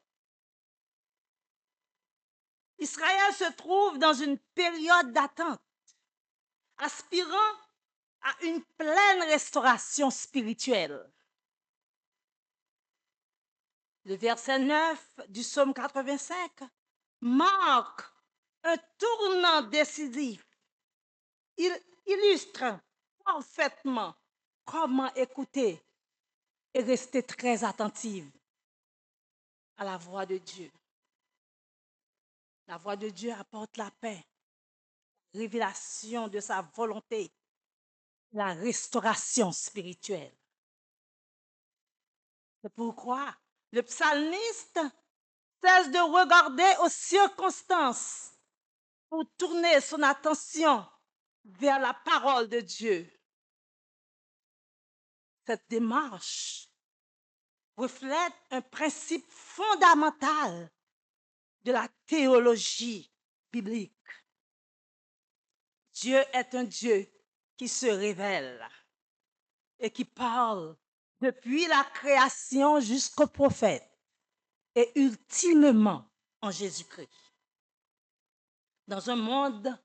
Israël se trouve dans une période d'attente, aspirant à une pleine restauration spirituelle. Le verset 9 du psaume 85 marque un tournant décisif. Il illustre parfaitement comment écouter et rester très attentive à la voix de Dieu. La voix de Dieu apporte la paix, révélation de sa volonté, la restauration spirituelle. C'est pourquoi le psalmiste cesse de regarder aux circonstances pour tourner son attention vers la parole de Dieu. Cette démarche reflète un principe fondamental de la théologie biblique. Dieu est un Dieu qui se révèle et qui parle depuis la création jusqu'au prophète et ultimement en Jésus-Christ. Dans un monde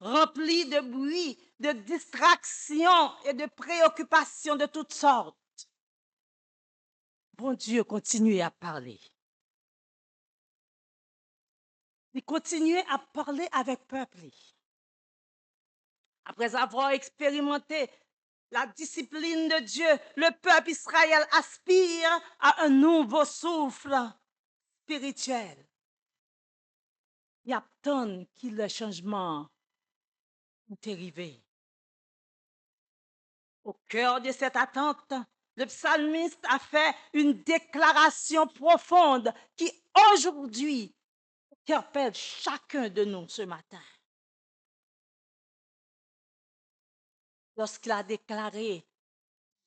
rempli de bruit, de distractions et de préoccupations de toutes sortes, bon Dieu continue à parler. Il continue à parler avec peuple. Après avoir expérimenté la discipline de Dieu, le peuple Israël aspire à un nouveau souffle spirituel. Il attend que le changement est arrivé. Au cœur de cette attente, le psalmiste a fait une déclaration profonde qui aujourd'hui interpelle chacun de nous ce matin. Lorsqu'il a déclaré,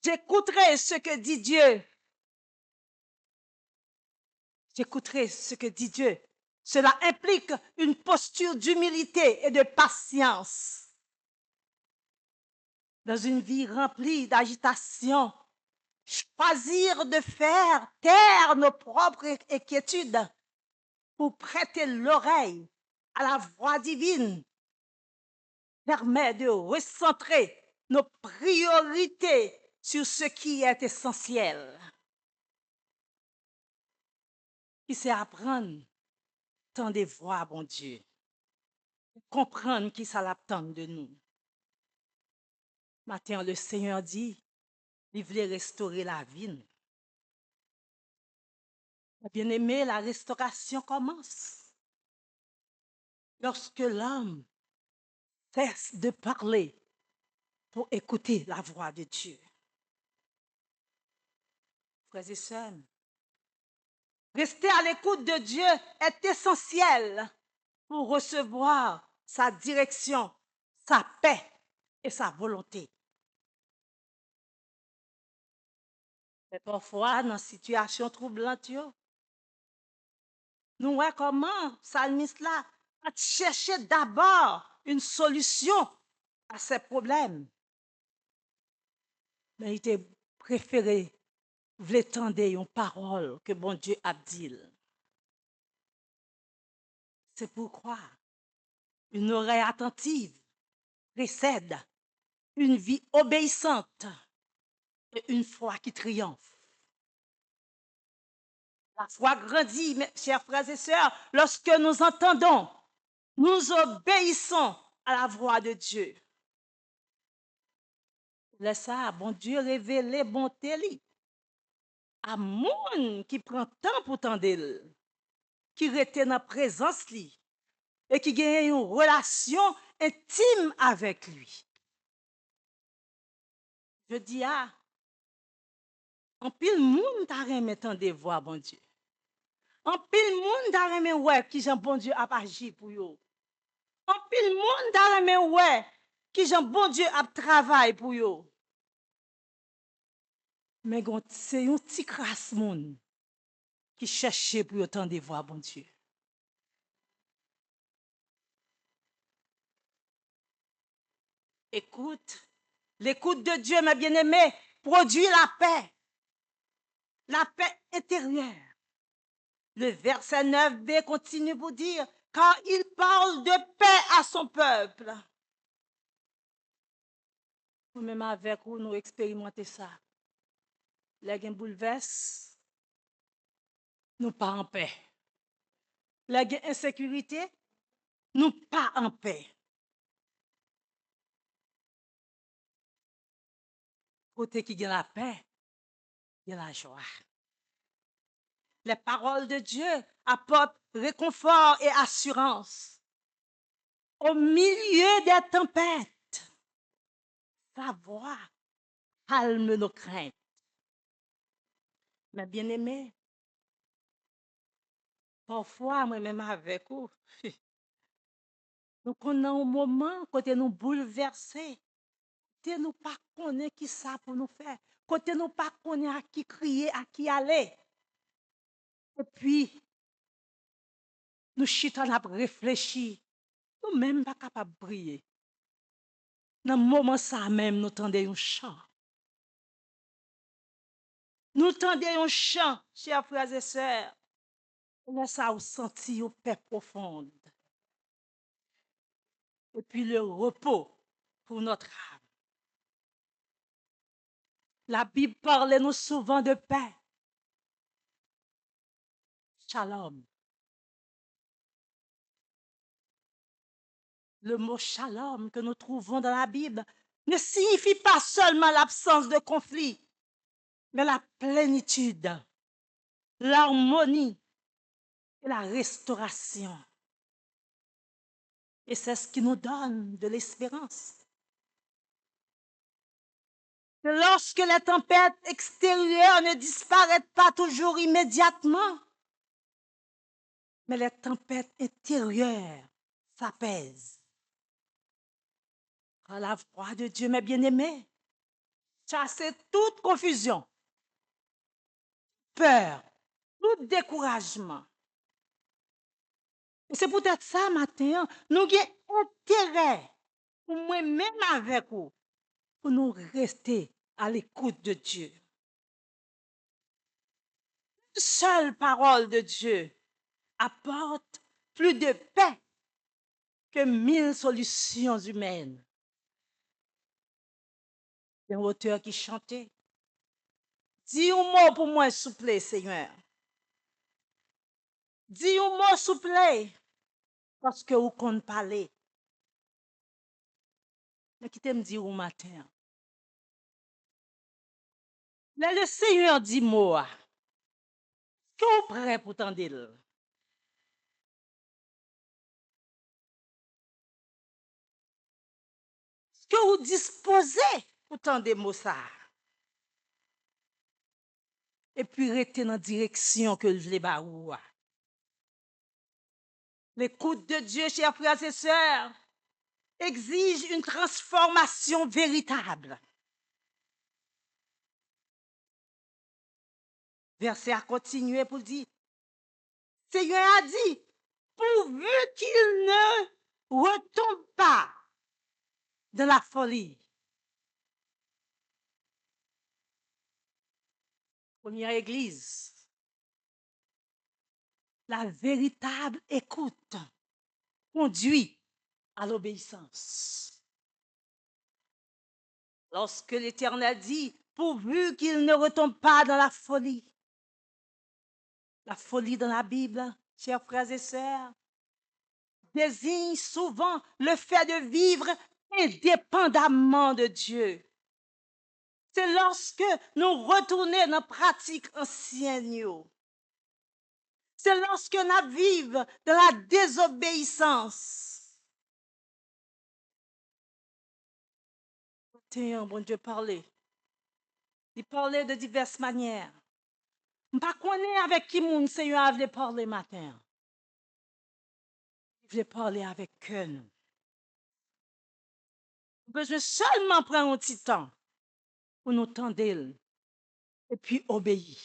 j'écouterai ce que dit Dieu. J'écouterai ce que dit Dieu. Cela implique une posture d'humilité et de patience. Dans une vie remplie d'agitation, choisir de faire taire nos propres inquiétudes pour prêter l'oreille à la voix divine permet de recentrer nos priorités sur ce qui est essentiel. Qui sait apprendre tant des voix, bon Dieu, comprendre qui ça l'attend de nous. Matin, le Seigneur dit, il voulait restaurer la vie. Bien-aimé, la restauration commence lorsque l'homme cesse de parler pour écouter la voix de Dieu. Frères et sœurs, rester à l'écoute de Dieu est essentiel pour recevoir sa direction, sa paix et sa volonté. Mais parfois, dans une situation troublante, nous voyons comment psalmiste là a cherché d'abord une solution à ces problèmes. Mais il était préféré voulait tendre une parole que bon Dieu a dit. C'est pourquoi une oreille attentive précède une vie obéissante et une foi qui triomphe. La foi grandit, mes chers frères et sœurs, lorsque nous entendons, nous obéissons à la voix de Dieu. Laisse ça, bon Dieu révéler bonté li à monde qui prend temps pour tendre, qui reste dans la présence li et qui gagne une relation intime avec lui. Je dis en pile monde t'a remis tendre voix bon Dieu. En pile monde t'a remis ouais qui Jean bon Dieu a agi pour yo. En pile monde t'a remis ouais qui Jean bon Dieu a travaillé pour yo. Mais c'est un petit crasse monde qui cherchait pour entendre voix bon Dieu. Écoute, l'écoute de Dieu, mes bien-aimés, produit la paix intérieure. Le verset 9b continue pour dire, car il parle de paix à son peuple. Même avec vous, nous expérimentons ça. Les gens bouleversent, nous pas en paix. Les gens insécurité, nous pas en paix. Côté qui a la paix, il y a la joie. Les paroles de Dieu apportent réconfort et assurance. Au milieu des tempêtes, sa voix calme nos craintes. Mais bien aimé, parfois, moi-même avec vous, nous connaissons un moment côté nous bouleversés, côté nous pas connaît qui ça pour nous faire, côté nous pas connaît à qui crier, à qui aller. Et puis, nous chitons à réfléchir, nous même pas capables de prier. Dans le moment ça même, nous tendons un chant. Nous tendons un chant, chers frères et sœurs. On a ça au senti, au paix profonde. Et puis le repos pour notre âme. La Bible parle nous souvent de paix. Shalom. Le mot shalom que nous trouvons dans la Bible ne signifie pas seulement l'absence de conflit, mais la plénitude, l'harmonie et la restauration. Et c'est ce qui nous donne de l'espérance. Lorsque les tempêtes extérieures ne disparaissent pas toujours immédiatement, mais les tempêtes intérieures s'apaisent. À la voix de Dieu, mes bien-aimés, chassez toute confusion, peur, tout découragement. Et c'est peut-être ça, matin, nous avons intérêt, pour moi-même avec vous, pour nous rester à l'écoute de Dieu. Une seule parole de Dieu apporte plus de paix que 1000 solutions humaines. C'est un auteur qui chantait. Dis un mot pour moi, s'il vous plaît, Seigneur. Dis un mot, s'il vous plaît, parce que vous comptez parler. Mais qui t'aime dire au matin? Là, le Seigneur dit mot. Que vous prêt pour t'entendre? Est-ce que vous disposez pour t'entendre mots ça? Et puis rester dans la direction que je l'ai baoua. L'écoute de Dieu, chers frères et sœurs, exige une transformation véritable. Verset a continué pour dire, Seigneur a dit, pourvu qu'il ne retombe pas dans la folie. Première église, la véritable écoute conduit à l'obéissance. Lorsque l'Éternel dit, pourvu qu'il ne retombe pas dans la folie dans la Bible, chers frères et sœurs, désigne souvent le fait de vivre indépendamment de Dieu. C'est lorsque nous retournons dans la pratique ancienne. C'est lorsque nous vivons dans la désobéissance. Tiens, bon Dieu parlait. Il parlait de diverses manières. Je ne sais pas avec qui mon Seigneur veut parler matin. Il veut parler avec eux. Nous besoin seulement prendre un petit temps pour nous tendre et puis obéir.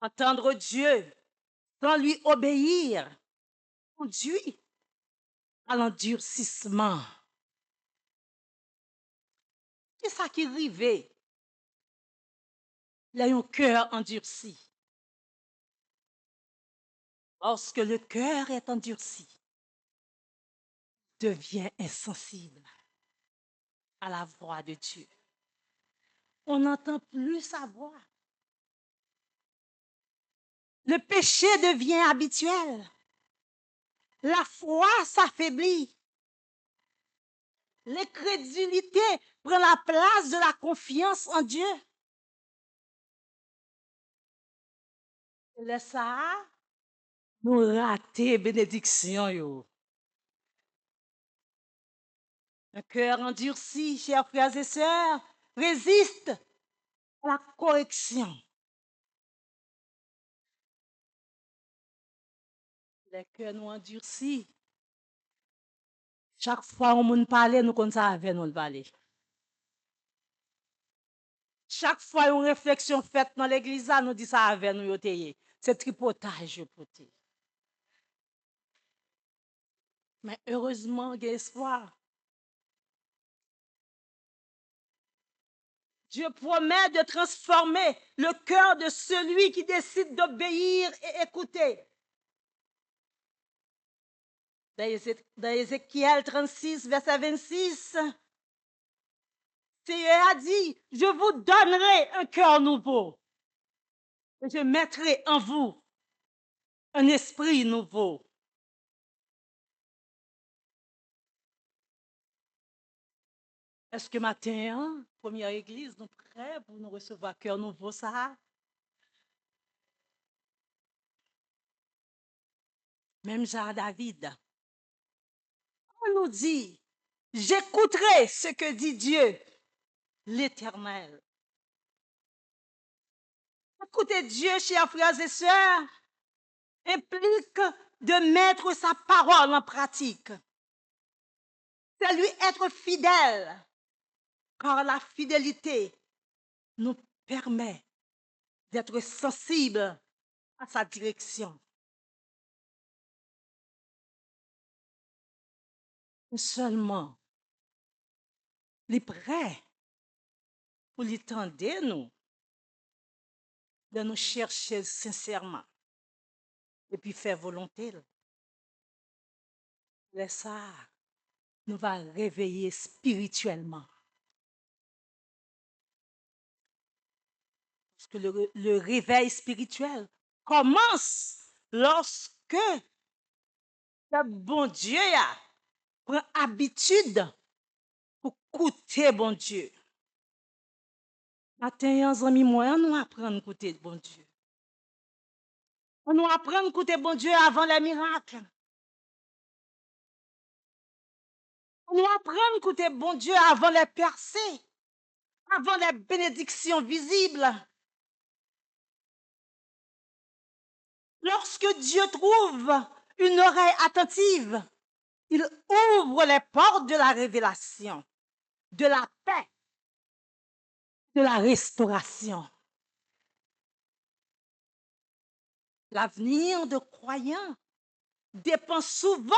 Entendre Dieu sans lui obéir conduit à l'endurcissement. C'est ça qui arrive. Il y a un cœur endurci. Lorsque le cœur est endurci, il devient insensible à la voix de Dieu. On n'entend plus sa voix. Le péché devient habituel. La foi s'affaiblit. L'incrédulité prend la place de la confiance en Dieu. Laisse ça, nous rater bénédiction, yo. Un cœur endurci, chers frères et sœurs, résiste à la correction. Les cœurs nous endurcis. Chaque fois on nous parle, nous comme ça avec nous parler. Chaque fois une réflexion faite dans l'église, nous dit ça avec nous yotéye. C'est tripotage pour te. Mais heureusement, il y a espoir. Dieu promet de transformer le cœur de celui qui décide d'obéir et écouter. Dans Ézéchiel 36, verset 26, Dieu a dit, je vous donnerai un cœur nouveau. Et je mettrai en vous un esprit nouveau. Est-ce que matin, première église, nous prêts pour nous recevoir cœur nouveau, ça? Même Jean David, on nous dit, j'écouterai ce que dit Dieu, l'Éternel. Écouter Dieu, chers frères et sœurs, implique de mettre sa parole en pratique. C'est lui être fidèle, car la fidélité nous permet d'être sensibles à sa direction. Seulement, les prêts pour lui tendre nous, de nous chercher sincèrement et puis faire volonté. Là, ça nous va réveiller spirituellement. Parce que le réveil spirituel commence lorsque le bon Dieu prend habitude pour écouter bon Dieu. Matin, amis, moi, nous apprenons à écouter bon Dieu. On nous apprend à écouter bon Dieu avant les miracles. On nous apprend à écouter bon Dieu avant les percées, avant les bénédictions visibles. Lorsque Dieu trouve une oreille attentive, il ouvre les portes de la révélation, de la paix, de la restauration. L'avenir de croyant dépend souvent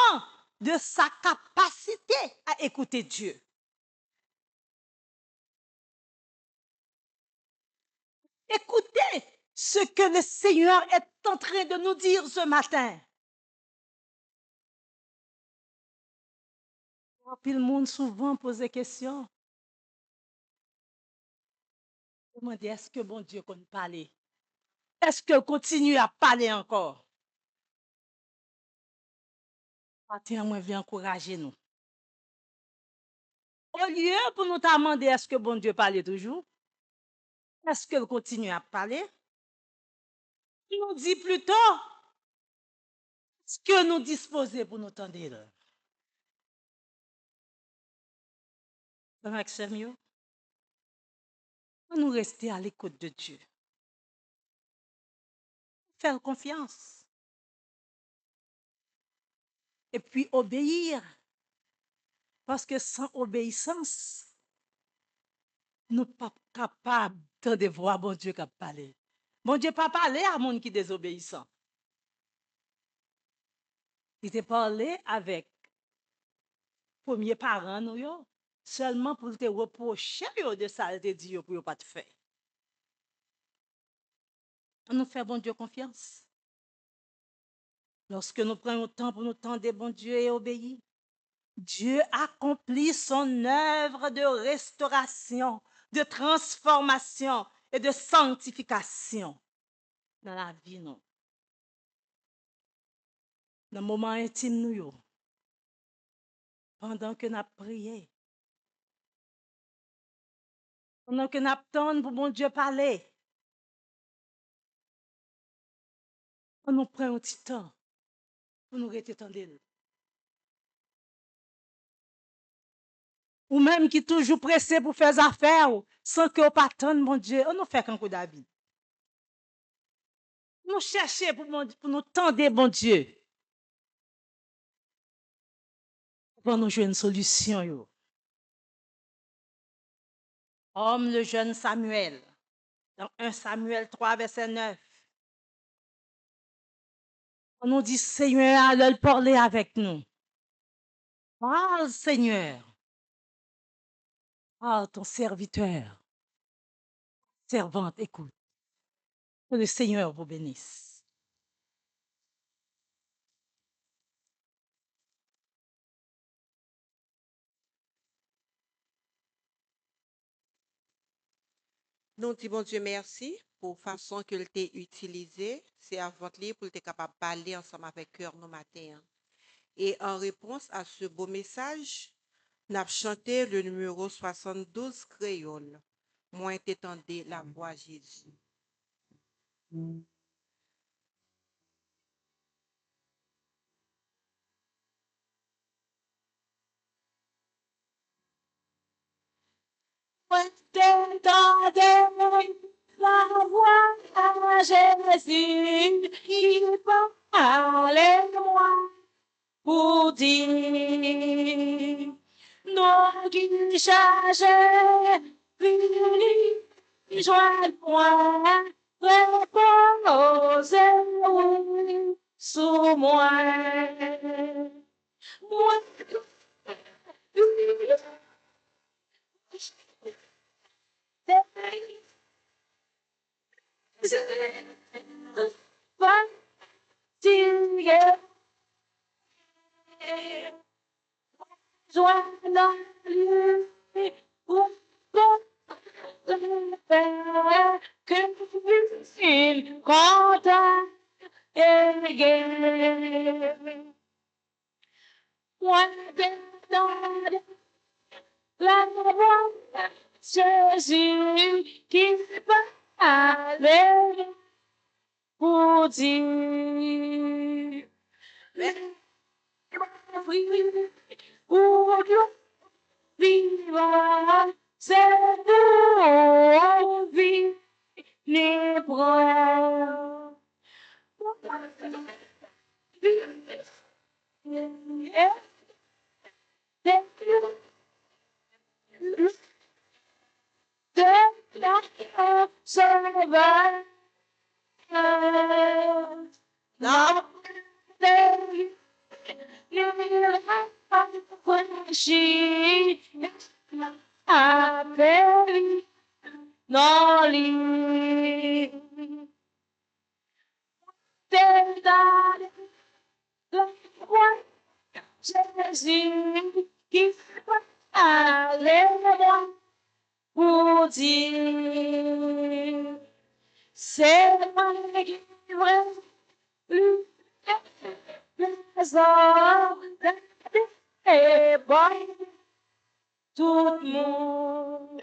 de sa capacité à écouter Dieu. Écoutez ce que le Seigneur est en train de nous dire ce matin. Puis le monde souvent pose des questions. Demandez, est-ce que bon Dieu compte parler? Est-ce qu'il continue à parler encore? Matin, moi, viens encourager nous. Au lieu pour nous demander, est-ce que bon Dieu parle toujours? Est-ce qu'il continue à parler? Il nous dit plutôt, est-ce que nous disposons pour nous tendre? C'est mieux. Nous rester à l'écoute de Dieu. Faire confiance. Et puis obéir. Parce que sans obéissance, nous ne sommes pas capables de voir bon Dieu qui parler. Bon Dieu pas parler à monde qui est désobéissant. Il t'a parlé avec premier parent nous yo, seulement pour te reprocher yo de ça te dit yo pour pas te faire. On nous fait bon Dieu confiance. Lorsque nous prenons le temps pour nous tendre bon Dieu et obéir, Dieu accomplit son œuvre de restauration, de transformation et de sanctification dans la vie nous. Dans le moment intime nous yo, pendant que nous prions, pendant que nous attendons pour mon Dieu parler, On nous prend un petit temps pour nous rester tendus. Ou même qui toujours pressé pour faire affaires sans que vous pas attendre, mon Dieu, on nous fait qu'un coup d'habit. Nous chercher pour nous tendre, mon Dieu. Pour nous jouer une solution. Yo. Homme le jeune Samuel, dans 1 Samuel 3, verset 9. On nous dit, Seigneur, allez parler avec nous. Parle, Seigneur. Parle, ton serviteur. Servante, écoute. Que le Seigneur vous bénisse. Nous disons, bon Dieu, merci pour la façon que tu utilisé. C'est avant lui pour être capable de parler ensemble avec cœur nos matins. Et en réponse à ce beau message, nous avons chanté le numéro 72 créole. Moi, t'étendais la voix Jésus. T'entendez la voix à Jésus qui parle moi pour dire non qui charge vini joindre-moi repose sous moi moi La voix Jésus qui parle pour dire pour vivre c'est pour vivre les bras sauveur Non. Non, li. Jésus qui parle pour dire c'est moi qui vrai les hommes et bon tout le monde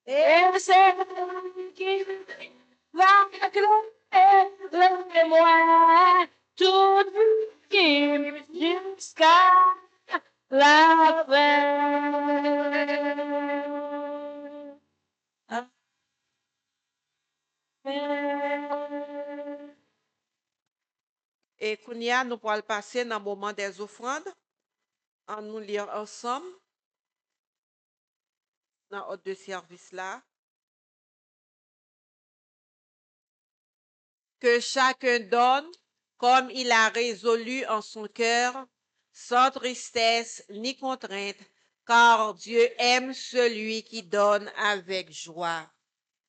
et c'est qui va créer le moi toute vie jusqu'à la fin. Et Kounia, nous pourrons passer dans le moment des offrandes. En nous lire ensemble dans l'ordre de service là. Que chacun donne comme il a résolu en son cœur, sans tristesse ni contrainte, car Dieu aime celui qui donne avec joie.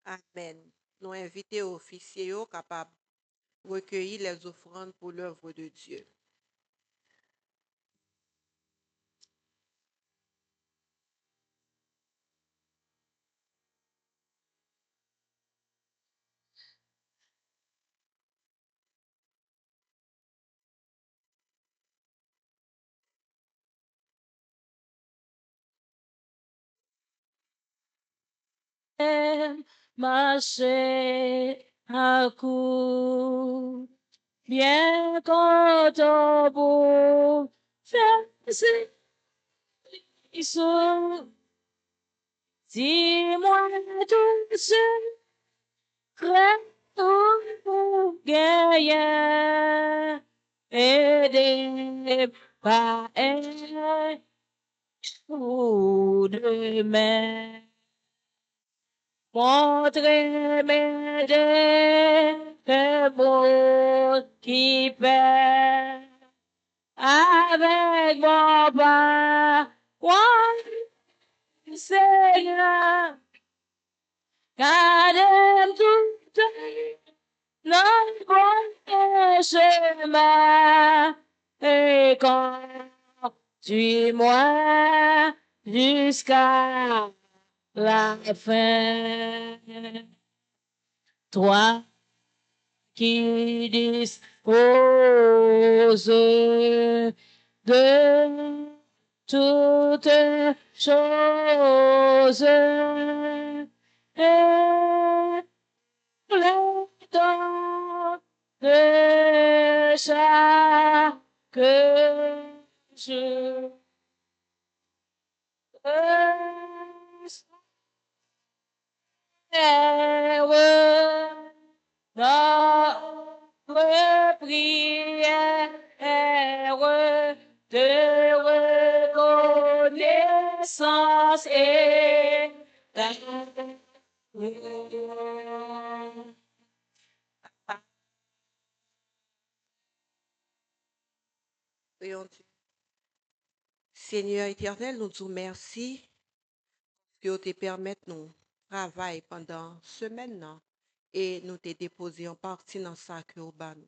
Amen. Nous invitons aux officiers capables de recueillir les offrandes pour l'œuvre de Dieu. marcher à coup. Bien content pour faire ils sont. Dis-moi tout secret ou gagnant et des pas ou demain. Montrez-moi des mots qui perd avec mon pas. Seigneur, gardez tout notre bon chemin et conduis-moi jusqu'à la fin. Toi qui disposes de toutes choses et le temps de chaque jour. Notre prière de reconnaissance et Prions Dieu. Seigneur éternel, nous te disons merci que tu permettes nous travailler pendant semaine là, et nous te déposer en partie dans ça que vous nous.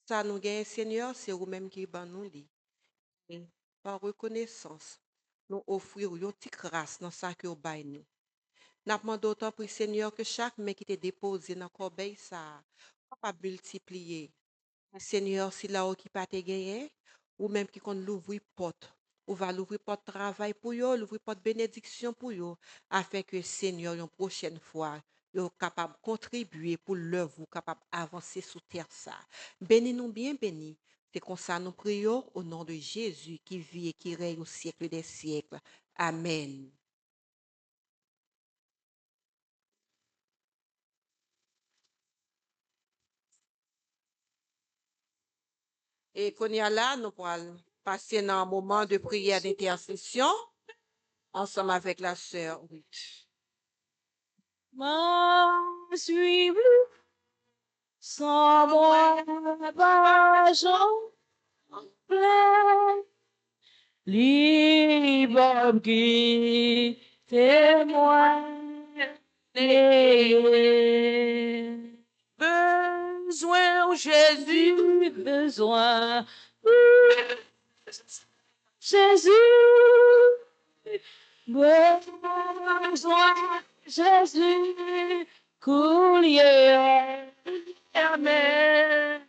Ça nous gagne, Seigneur, c'est vous-même qui ban nous dit. Et par reconnaissance, nous offrir une petite grâce dans ça que vous nous. Nous demandons d'autant pour Seigneur que chaque main qui te déposé dans le corbeille, ça va multiplier. Seigneur, si là où qui pas te gagné, ou même qui compte l'ouvrir porte, ou va l'ouvrir porte travail pour eux, l'ouvrir porte bénédiction pour eux, afin que Seigneur, une prochaine fois, yo capable de contribuer pour l'œuvre, capable d'avancer sous terre ça. Bénis-nous bien, bénis. C'est comme ça nous prions au nom de Jésus qui vit et qui règne au siècle des siècles. Amen. Et qu'on y a là, nous pourrons passer dans un moment de prière d'intercession ensemble avec la sœur. Oui. Suis-vous sans moi, pas plein, libre qui témoigne. Besoin, oh Jésus, besoin. Jésus, besoin, Jésus, coulier, amen.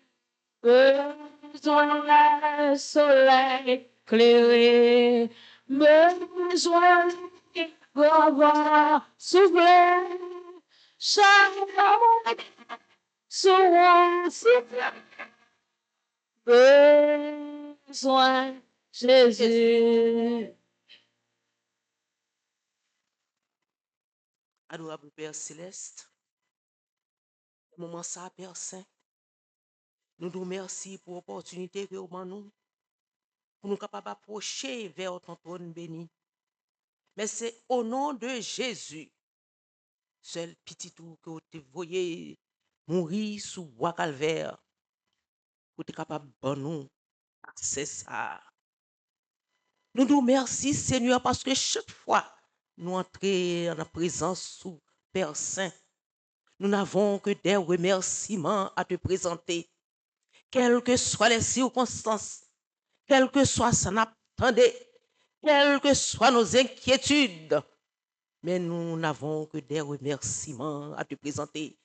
Besoin, soleil, clairé, besoin, voir, souffler, chaque sourire, besoin, Jésus. Adorable Père Céleste, moment ça, Père Saint, nous nous remercions pour l'opportunité que vous nous pour nous capables d'approcher vers ton trône béni. Mais c'est au nom de Jésus, seul petit tout que vous te voyez mourir sous bois calvaire, pour être capable de nous accès ça. Nous nous remercions, Seigneur, parce que chaque fois nous entrons en la présence sous Père Saint, nous n'avons que des remerciements à te présenter. Quelles que soient les circonstances, quel que soit ce qu'on attendait, quelles que soient nos inquiétudes, mais nous n'avons que des remerciements à te présenter,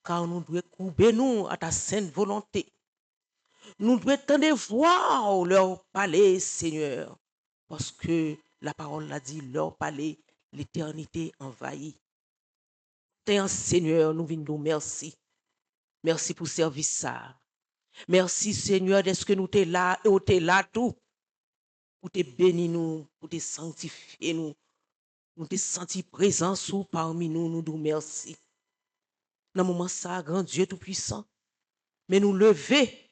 car nous devons couper nous à ta sainte volonté. Nous devons tendre voir leur palais, Seigneur, parce que la parole l'a dit, leur palais, l'éternité envahie. matin, Seigneur, nous venons merci. Merci pour service ça. Merci, Seigneur, d'être que nous t'es là et t'es là tout. Pour te bénir nous, pour te sanctifier nous. Nous te sentir présent sous parmi nous, nous nous merci. Dans le moment ça, grand Dieu tout-puissant. Mais nous lever,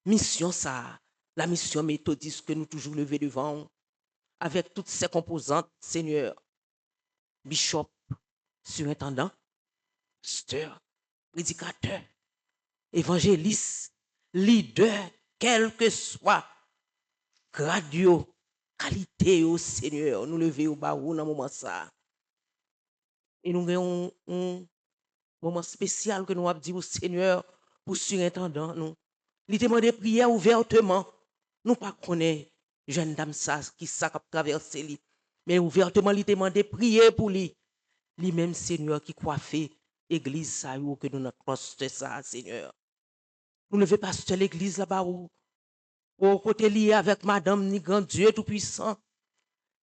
mission ça, la mission méthodiste que nous toujours lever devant, avec toutes ses composantes, Seigneur, bishop, surintendant, pasteur, prédicateur, évangéliste, leader, quel que soit, gradio, qualité au Seigneur, nous lever au barreau dans le moment ça. Et nous avons un moment spécial que nous avons dit au Seigneur pour surintendant nous. Il demande prière ouvertement. Nous pas connaître jeune dame ça qui ça cap traverser lui, mais ouvertement il demande prier pour lui. Lui-même Seigneur qui coiffé église ça que nous notre poste ça Seigneur. Nous lever pasteur l'église là-bas où au côté lié avec madame ni grand Dieu tout puissant.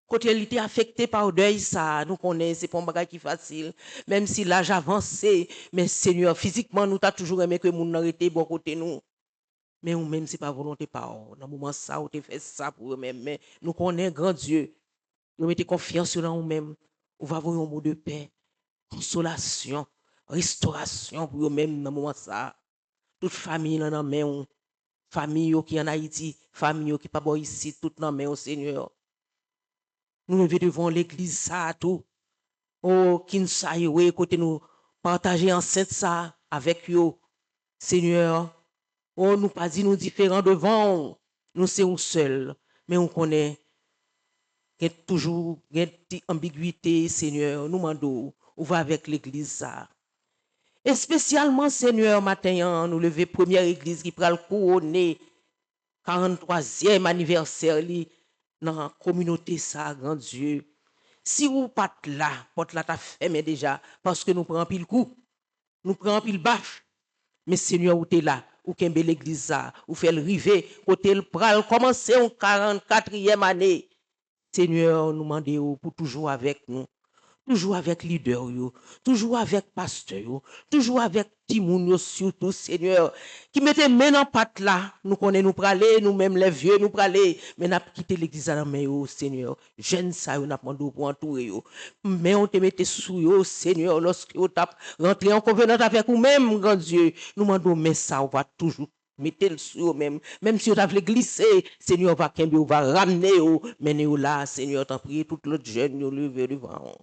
Côté il était affecté par deuil ça, nous connaissons, c'est pas un bagage qui facile, même si l'âge avancé, mais Seigneur, physiquement, nous t'a toujours aimé que nous n'arrêté bon côté nous. Mais nous même c'est pas volonté par dans le moment ça, on te fait ça pour eux-mêmes, mais nous connaissons grand Dieu. Nous mettons confiance sur nous-mêmes. On va avoir un mot de paix, consolation, restauration pour eux-mêmes dans le moment ça. Toute famille dans la main, famille qui en Haïti, famille qui pas ici, toute dans la main au Seigneur. Nous lever devant l'église ça tout. Oh, qui nous saille côté nous partager enceinte ça avec eux. Seigneur, oh, nous pas dit nous différents devant. Nous sommes seuls, mais on connaît qu'il y a toujours une ambiguïté, Seigneur. Nous demandons, on va avec l'église ça. Et spécialement, Seigneur, matin, nous lever première église qui prend le couronner 43e anniversaire dans la communauté ça, grand Dieu. Si vous pas là, porte là t'a fermé déjà parce que nous prenons pile coup, nous prenons pile bâche. Mais Seigneur, où t'es là, où kembe l'église ça, où fait le river, côté le pral commencer en 44e année. Seigneur, nous demandons pour toujours avec nous. Toujours avec leader, toujours avec pasteur, toujours avec Timoun, surtout, Seigneur, qui mettait main en patte là, nous connaissons nous praler, nous-mêmes les vieux, nous praler, mais n'a quitté l'église à la main, Seigneur. Jeune ça, n'a pas demandé pour entourer, mais on te mettait sous, Seigneur, lorsque vous t'a rentré en convenant avec vous-même, grand Dieu, nous demandons, mais ça, on va toujours mettez le sur même si vous avez glissé, Seigneur, va ramener, mener là, Seigneur, t'en prie, toute l'autre jeune, nous lever devant.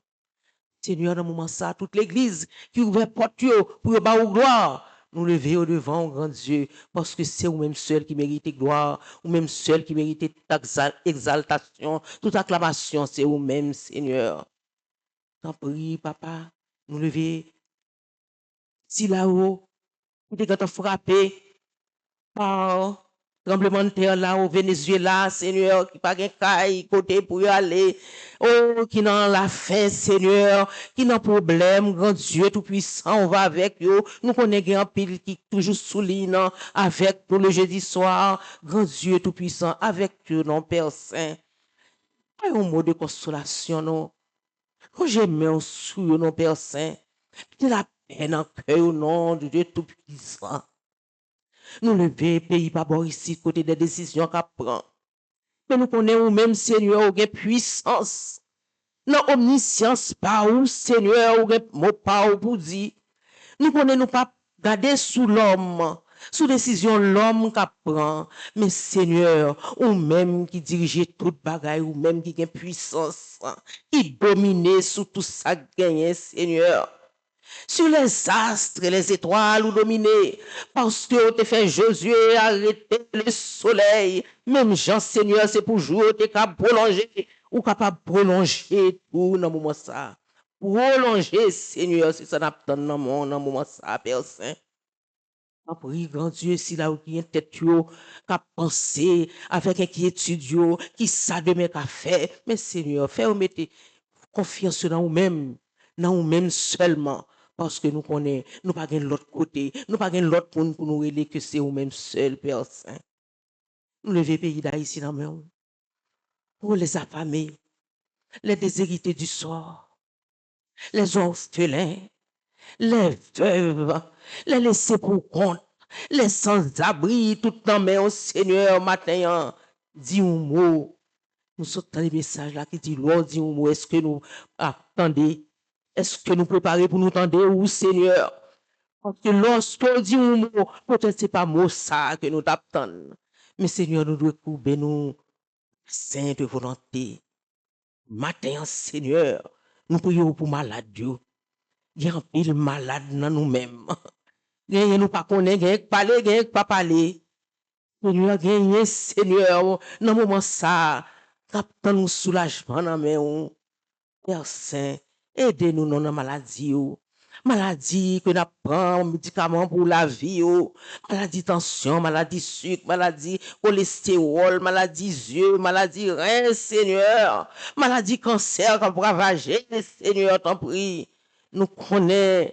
Seigneur, dans le moment ça, toute l'église qui ouvre porte pour bas gloire, nous lever devant, grand Dieu, parce que c'est vous-même seul qui mérite gloire, vous-même seul qui mérite toute exaltation, toute acclamation, c'est vous-même, Seigneur. T'en prie, papa, nous lever. Si là-haut, vous êtes frappé par tremblement de terre là au Venezuela, Seigneur, qui pas de caille côté pour y aller. Oh, qui n'a la faim, Seigneur, qui n'a problème, grand Dieu tout-puissant, on va avec eux. Nous connaissons un pile qui toujours souligne avec pour le jeudi soir, grand Dieu tout-puissant, avec eux, non, Père Saint. Pas un mot de consolation, non. Quand j'ai mis sur non, Père Saint, de la peine en cœur, non, de Dieu tout-puissant. Nous lever pays pas bon ici côté des décisions qu'on prend. Mais nous connaissons même Seigneur ou puissance. Non omniscience pas ou Seigneur ou mot pas ou pour dire. Nous connaissons pas garder sous l'homme, sous décision l'homme qui prend. Mais Seigneur, ou même qui dirige toute bagaille, ou même qui a puissance, qui domine sous tout ça gagné, Seigneur. Sur les astres et les étoiles ou dominé, parce que tu fait Josué arrêter le soleil. Même Jean Seigneur, c'est pour jouer, tu es capable de prolonger, ou capable de prolonger tout dans le moment ça. Prolonger, Seigneur, si ça n'a pas dans le moment ça, Père Saint. Après, grand Dieu, si là où il y a une tête qui a pensé avec inquiétude, qui ça demain qu'a fait, mais Seigneur, fais-nous mettre confiance dans nous-mêmes, seulement. Parce que nous connaissons, nous pas l'autre côté, nous pas l'autre monde pour nous aider que c'est nous-mêmes seuls, Père Saint. Nous levons le pays d'Haïti dans la main. Pour les affamés, les déshérités du sort, les orphelins, les veuves, les laissés pour compte, les sans-abri, tout en main au Seigneur matin, dis un mot. Nous sommes dans les messages là qui dit, Lord, dis un mot, est-ce que nous attendez? Est-ce que nous préparons pour nous attendre, ou Seigneur? Parce que lorsque on dit un mot, peut-être ce n'est pas mot ça que nous attendons. Mais Seigneur, nous devons couper nous, sainte volonté. Matin, Seigneur, nous prions pour malade Dieu. Il y a un pile malade dans nous-mêmes. Gagne nous pas connaître, gagne parler, gagne pas parler. Seigneur, gagne Seigneur, dans moment ça, captant nous soulagement dans main. Père Saint, aidez-nous dans la maladie. Maladie que nous prenons, médicaments pour la vie. Maladie tension, maladie sucre, maladie cholestérol, maladie yeux, maladie rein, Seigneur. Maladie cancer qui a ravagé, Seigneur, t'en prie. Nous connaissons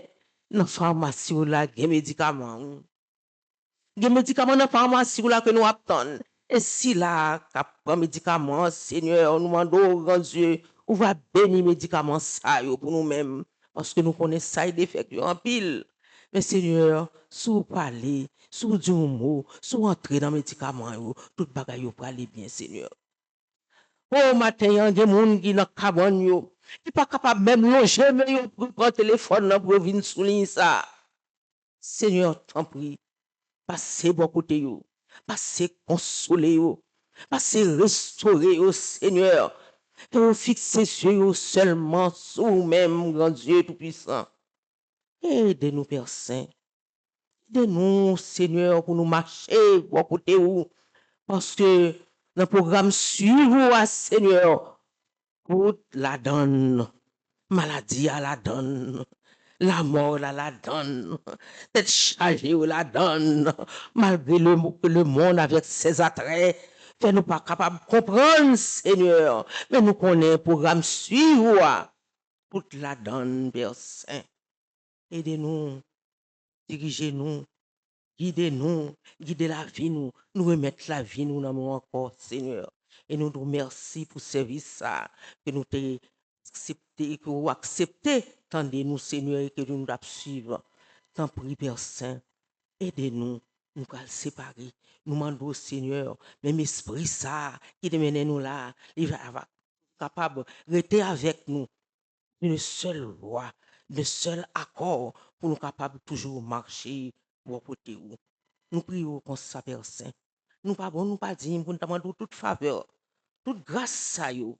dans la pharmacie là, des médicaments. Des médicaments dans la pharmacie là que nous attendons. Et si là, qu'après médicaments, Seigneur, nous demandons, grand Dieu, on va bénir médicaments ça pour nous-mêmes. Parce que nous connaissons ça et défectueux en pile. Mais Seigneur, si vous parlez, si vous dites un mot, si vous entrez dans les médicaments, tout bagaille pour aller bien, Seigneur. Oh, matin, il y a des gens qui sont cabane, qui ne sont pas capables même loger, mais ils prennent le téléphone pour venir souligner ça. Seigneur, t'en prie, passez bon côté, passez consoler, passez restaurer, Seigneur. Et vous fixez sur eux seulement sur vous-même, grand Dieu Tout-Puissant. Aidez-nous, Père Saint. Aidez-nous, Seigneur, pour nous marcher, pour côté où. Parce que dans le programme suivant, Seigneur, toute la donne, maladie à la donne, la mort à la donne, tête chargée à la donne, malgré le monde avec ses attraits, fait nous pas capables de comprendre, Seigneur, mais nous connaissons le programme suivant, toute la donne, Père Saint. Aidez-nous, dirigez-nous, guidez-nous, guidez la vie, nous remettre la vie, nous dans nous encore, Seigneur. Et nous nous remercions pour ce service ça, que nous t'ayons accepté, que vous acceptez, tendez-nous, Seigneur, et que nous nous suivre. Tant pis, Père Saint, aidez-nous, nous allons séparer. Nous demandons, Seigneur, même esprit ça, qui te mène nous là, il va être capable de rester avec nous, une seule voix, un seul accord, pour nous capables toujours marcher pour côté où. Nous prions comme ça, Père Saint. Nous pas bon, nous pas dire, nous demandons toute faveur, toute grâce ça yo.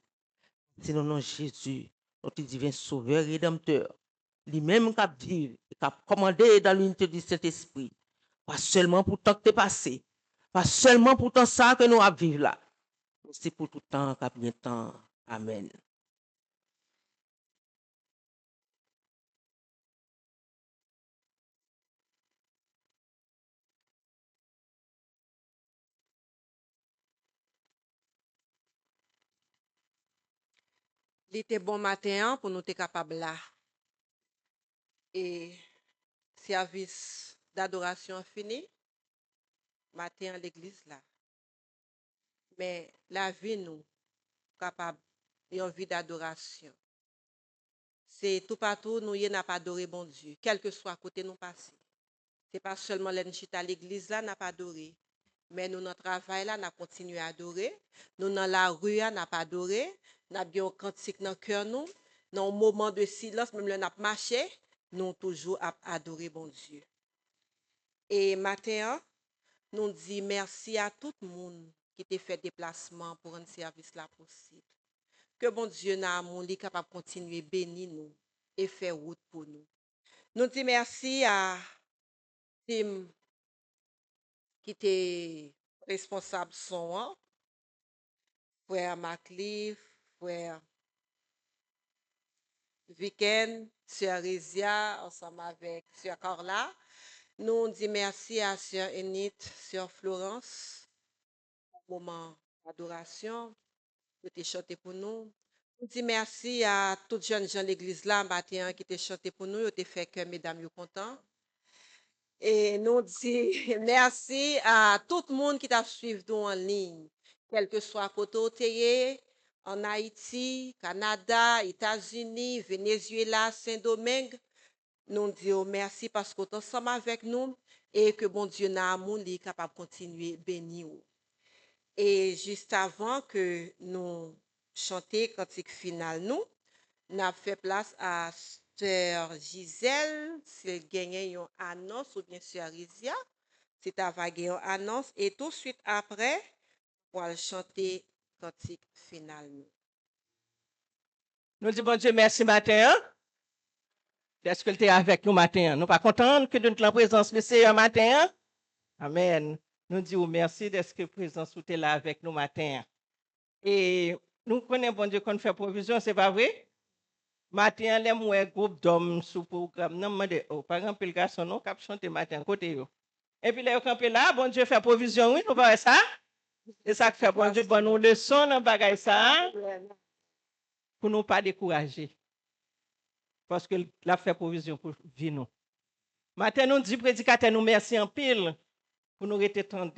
C'est dans le nom de Jésus, notre divin sauveur et rédempteur. Lui-même qui a vécu, qui a commandé dans l'unité du Saint-Esprit. Pas seulement pour tant que t'es passé, pas seulement pour tant ça que nous avons vécu là. C'est pour tout temps, qu'à bien temps. Amen. Il était bon matin pour nous être capables là. Et service d'adoration fini, matin à l'église là. Mais la vie nous capable et envie d'adoration. C'est tout partout nous y n'a pas adoré bon Dieu, quel que soit côté nous passer. C'est pas seulement l'enchita à l'église là n'a pas adoré, mais nous dans le travail là n'a continué à adorer, nous dans la rue n'a pas adoré, n'a bien un cantique dans cœur nous, dans un moment de silence même le n'a marché, nous toujours à adorer bon Dieu. Et matin nous dit merci à tout le monde qui t'a fait déplacement pour un service là possible. Que bon Dieu n'a mon lit capable de continuer bénir nous et faire route pour nous. Nous disons merci à Tim qui était responsable son, frère Macleaf, frère Viken, sœur Rizia, ensemble avec sœur Carla. Nous disons merci à sœur Enid, sœur Florence, au moment d'adoration, qui était chanté pour nous. Nous disons merci à toutes les jeunes gens de l'église là, matin, qui étaient chanté pour nous, qui ont fait que mesdames soient contents. Et nous disons merci à tout le monde qui t'a suivi en ligne, quel que soit côté en Haïti, Canada, États-Unis, Venezuela, Saint-Domingue. nous disons merci parce que tu es ensemble avec nous et que bon Dieu n'a amour, il est capable de continuer à bénir. Et juste avant que nous chantions cantique final, nous avons fait place à Sœur Gisèle, s'il gagnait une annonce, ou bien Sœur Rizia, si tu as une annonce. Et tout de suite après, pour chanter cantique final. Nous disons, bon Dieu, merci matin. Est-ce que tu es avec nous matin? Nous pas contents que de notre présence, mais c'est un matin. Amen. Nous disons merci d'être que présence tu es là avec nous matin. Et nous connaissons, bon Dieu, qu'on fait provision, c'est pas vrai? Matin, les un groupe d'hommes sous programme. Non, mais par exemple, le garçon, non, cap chanter matin, côté yo. Et puis, les campés là, bon Dieu fait provision, oui, nous voyons ça. Et ça fait, bon Dieu, bon, nous leçons dans bagaille ça, pour nous pas décourager. Parce que la fait provision pour vie nous. Matin, nous dit prédicateur, nous merci en pile pour nous retendre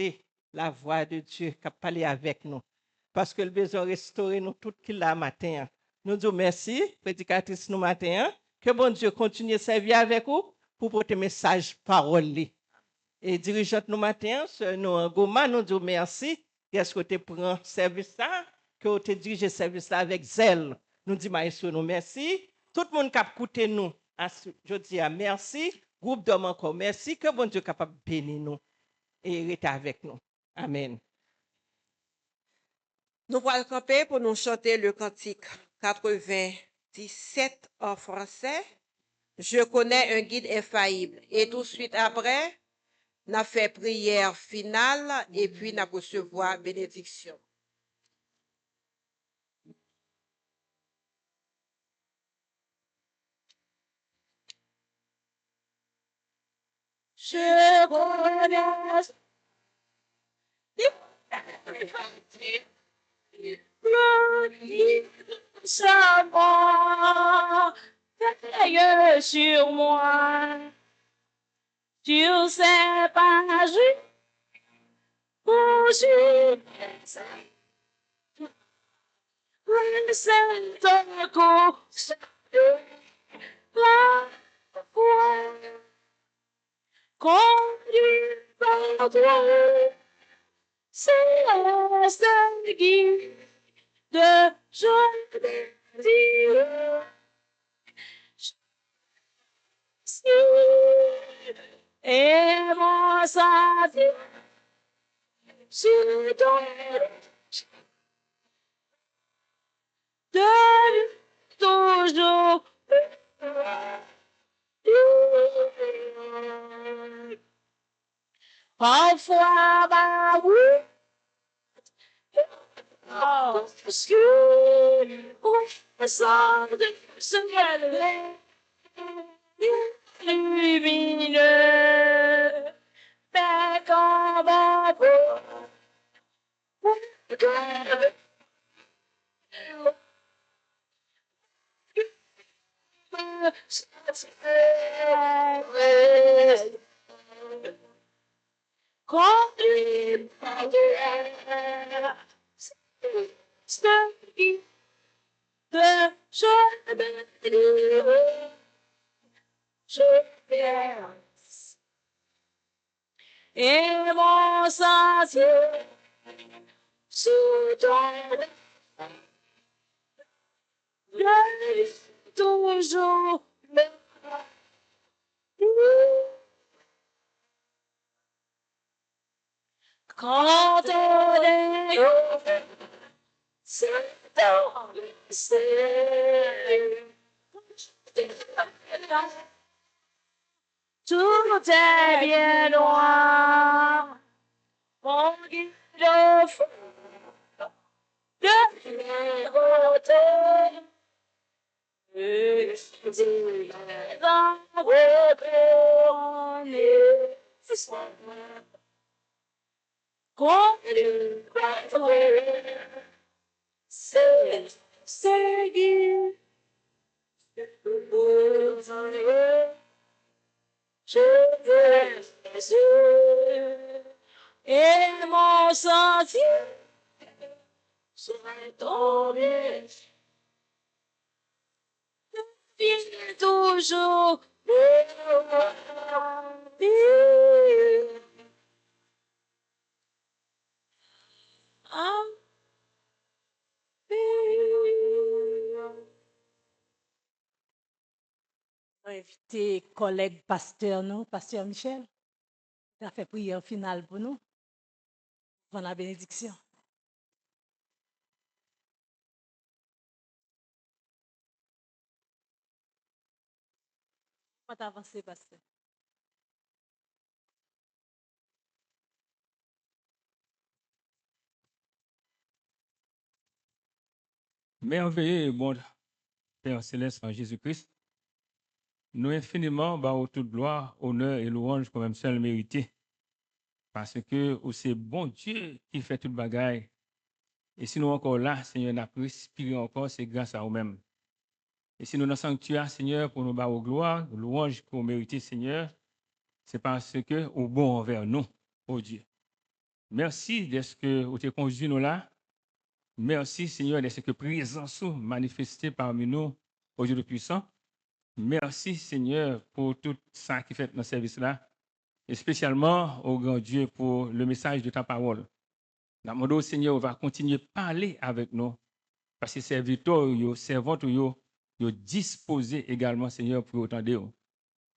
la voix de Dieu qui a parlé avec nous. Parce que le besoin de restaurer nous tout qu'il a matin. Nous disons merci, prédicatrice nous matin, que bon Dieu continue à servir avec vous pour porter message parole. Et dirigeante nous matin, nous Goma, nous disons merci. Qu'est-ce que tu prends service là, que tu dirige le service là avec zèle. Nous disons maestro, nous merci. Tout le monde qui a écouté nous, je dis merci. Groupe d'hommes encore, merci. Que bon Dieu est capable de bénir nous et rester avec nous. Amen. Nous allons camper pour nous chanter le cantique 97 en français. Je connais un guide infaillible. Et tout de suite après, nous avons fait prière finale et puis nous recevoir bénédiction. Je connais savant, veille sur moi. Tu sais pas, je c'est un coup, la foi, conduit par toi, c'est la guide de je désire. Et mon salut, sur ton de toujours. Parfois, ma route, parce que on sort de ce qu'elle lumineux, mais quand ma conduit par de je et mon sentier sous ton toujours quand on est c'est tout est bien noir mon guide au fond de mes routes dans seguir je veux Jésus et mon sentier serait tombé viens toujours inviter collègue pasteur, nous, pasteur Michel. Il a fait prière finale pour nous. Avant la bénédiction. On va avancer, pasteur. Merveilleux et bon Père Céleste en Jésus-Christ, nous infiniment bavons toute gloire, honneur et louange comme même seul mérité. Parce que c'est bon Dieu qui fait toute bagaille. Et si nous encore là, Seigneur, n'a pas respiré encore, c'est grâce à nous-mêmes. Et si nous dans le sanctuaire, Seigneur, pour nous bavons gloire, louange qu'on mérite, Seigneur, c'est parce que au bon envers nous, oh Dieu. Merci de ce que vous avez conduit nous là. Merci, Seigneur, de ce que présence manifestée parmi nous au Dieu puissant. Merci, Seigneur, pour tout ça qui fait dans ce service-là, et spécialement au grand Dieu pour le message de ta parole. Nous demandons, Seigneur, on va continuer à parler avec nous, parce que serviteurs, servantes, ils disposés également, Seigneur, pour entendre.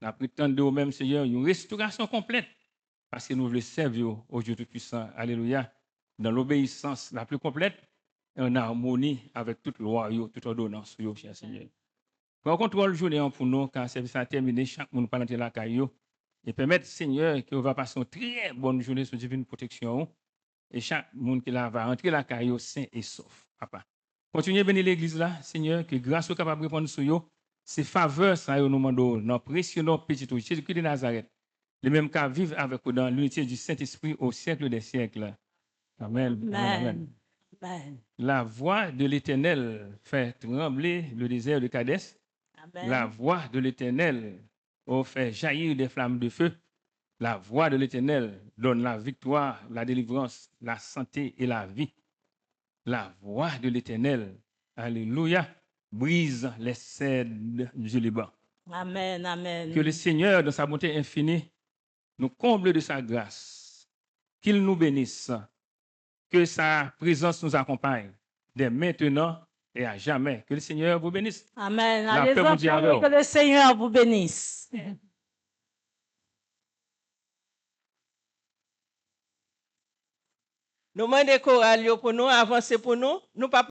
Nous prétendons même, Seigneur, une restauration complète, parce que nous voulons servir au Dieu Tout-Puissant. Alléluia. Dans l'obéissance la plus complète, en harmonie avec toute loi, toute ordonnance, cher Seigneur. Prends contrôle journée pour nous, quand le service a terminé, chaque monde peut entrer la caillou et permettre, Seigneur, qu'on va passer une très bonne journée sous divine protection et chaque monde qui là va entrer la caillou sain et sauf. Papa. Continuez à bénir l'église là, Seigneur, que grâce au capable de répondre sur eux, ces faveurs, ça nous demandons, notre précieux petit Jésus-Christ de Nazareth, les mêmes qu'à vivre avec nous dans l'unité du Saint-Esprit au siècle des siècles. Amen. Amen. Amen. Amen. La voix de l'Éternel fait trembler le désert de Kadès. Amen. La voix de l'Éternel fait jaillir des flammes de feu. La voix de l'Éternel donne la victoire, la délivrance, la santé et la vie. La voix de l'Éternel, alléluia, brise les cèdres du Liban. Amen, amen. Que le Seigneur, dans sa bonté infinie, nous comble de sa grâce. Qu'il nous bénisse. Que sa présence nous accompagne dès maintenant et à jamais. Que le Seigneur vous bénisse. Amen. La Allez, paix vous dit avec vous. que le Seigneur vous bénisse. Nous demandons chorale pour nous, avancer pour nous. Nous pas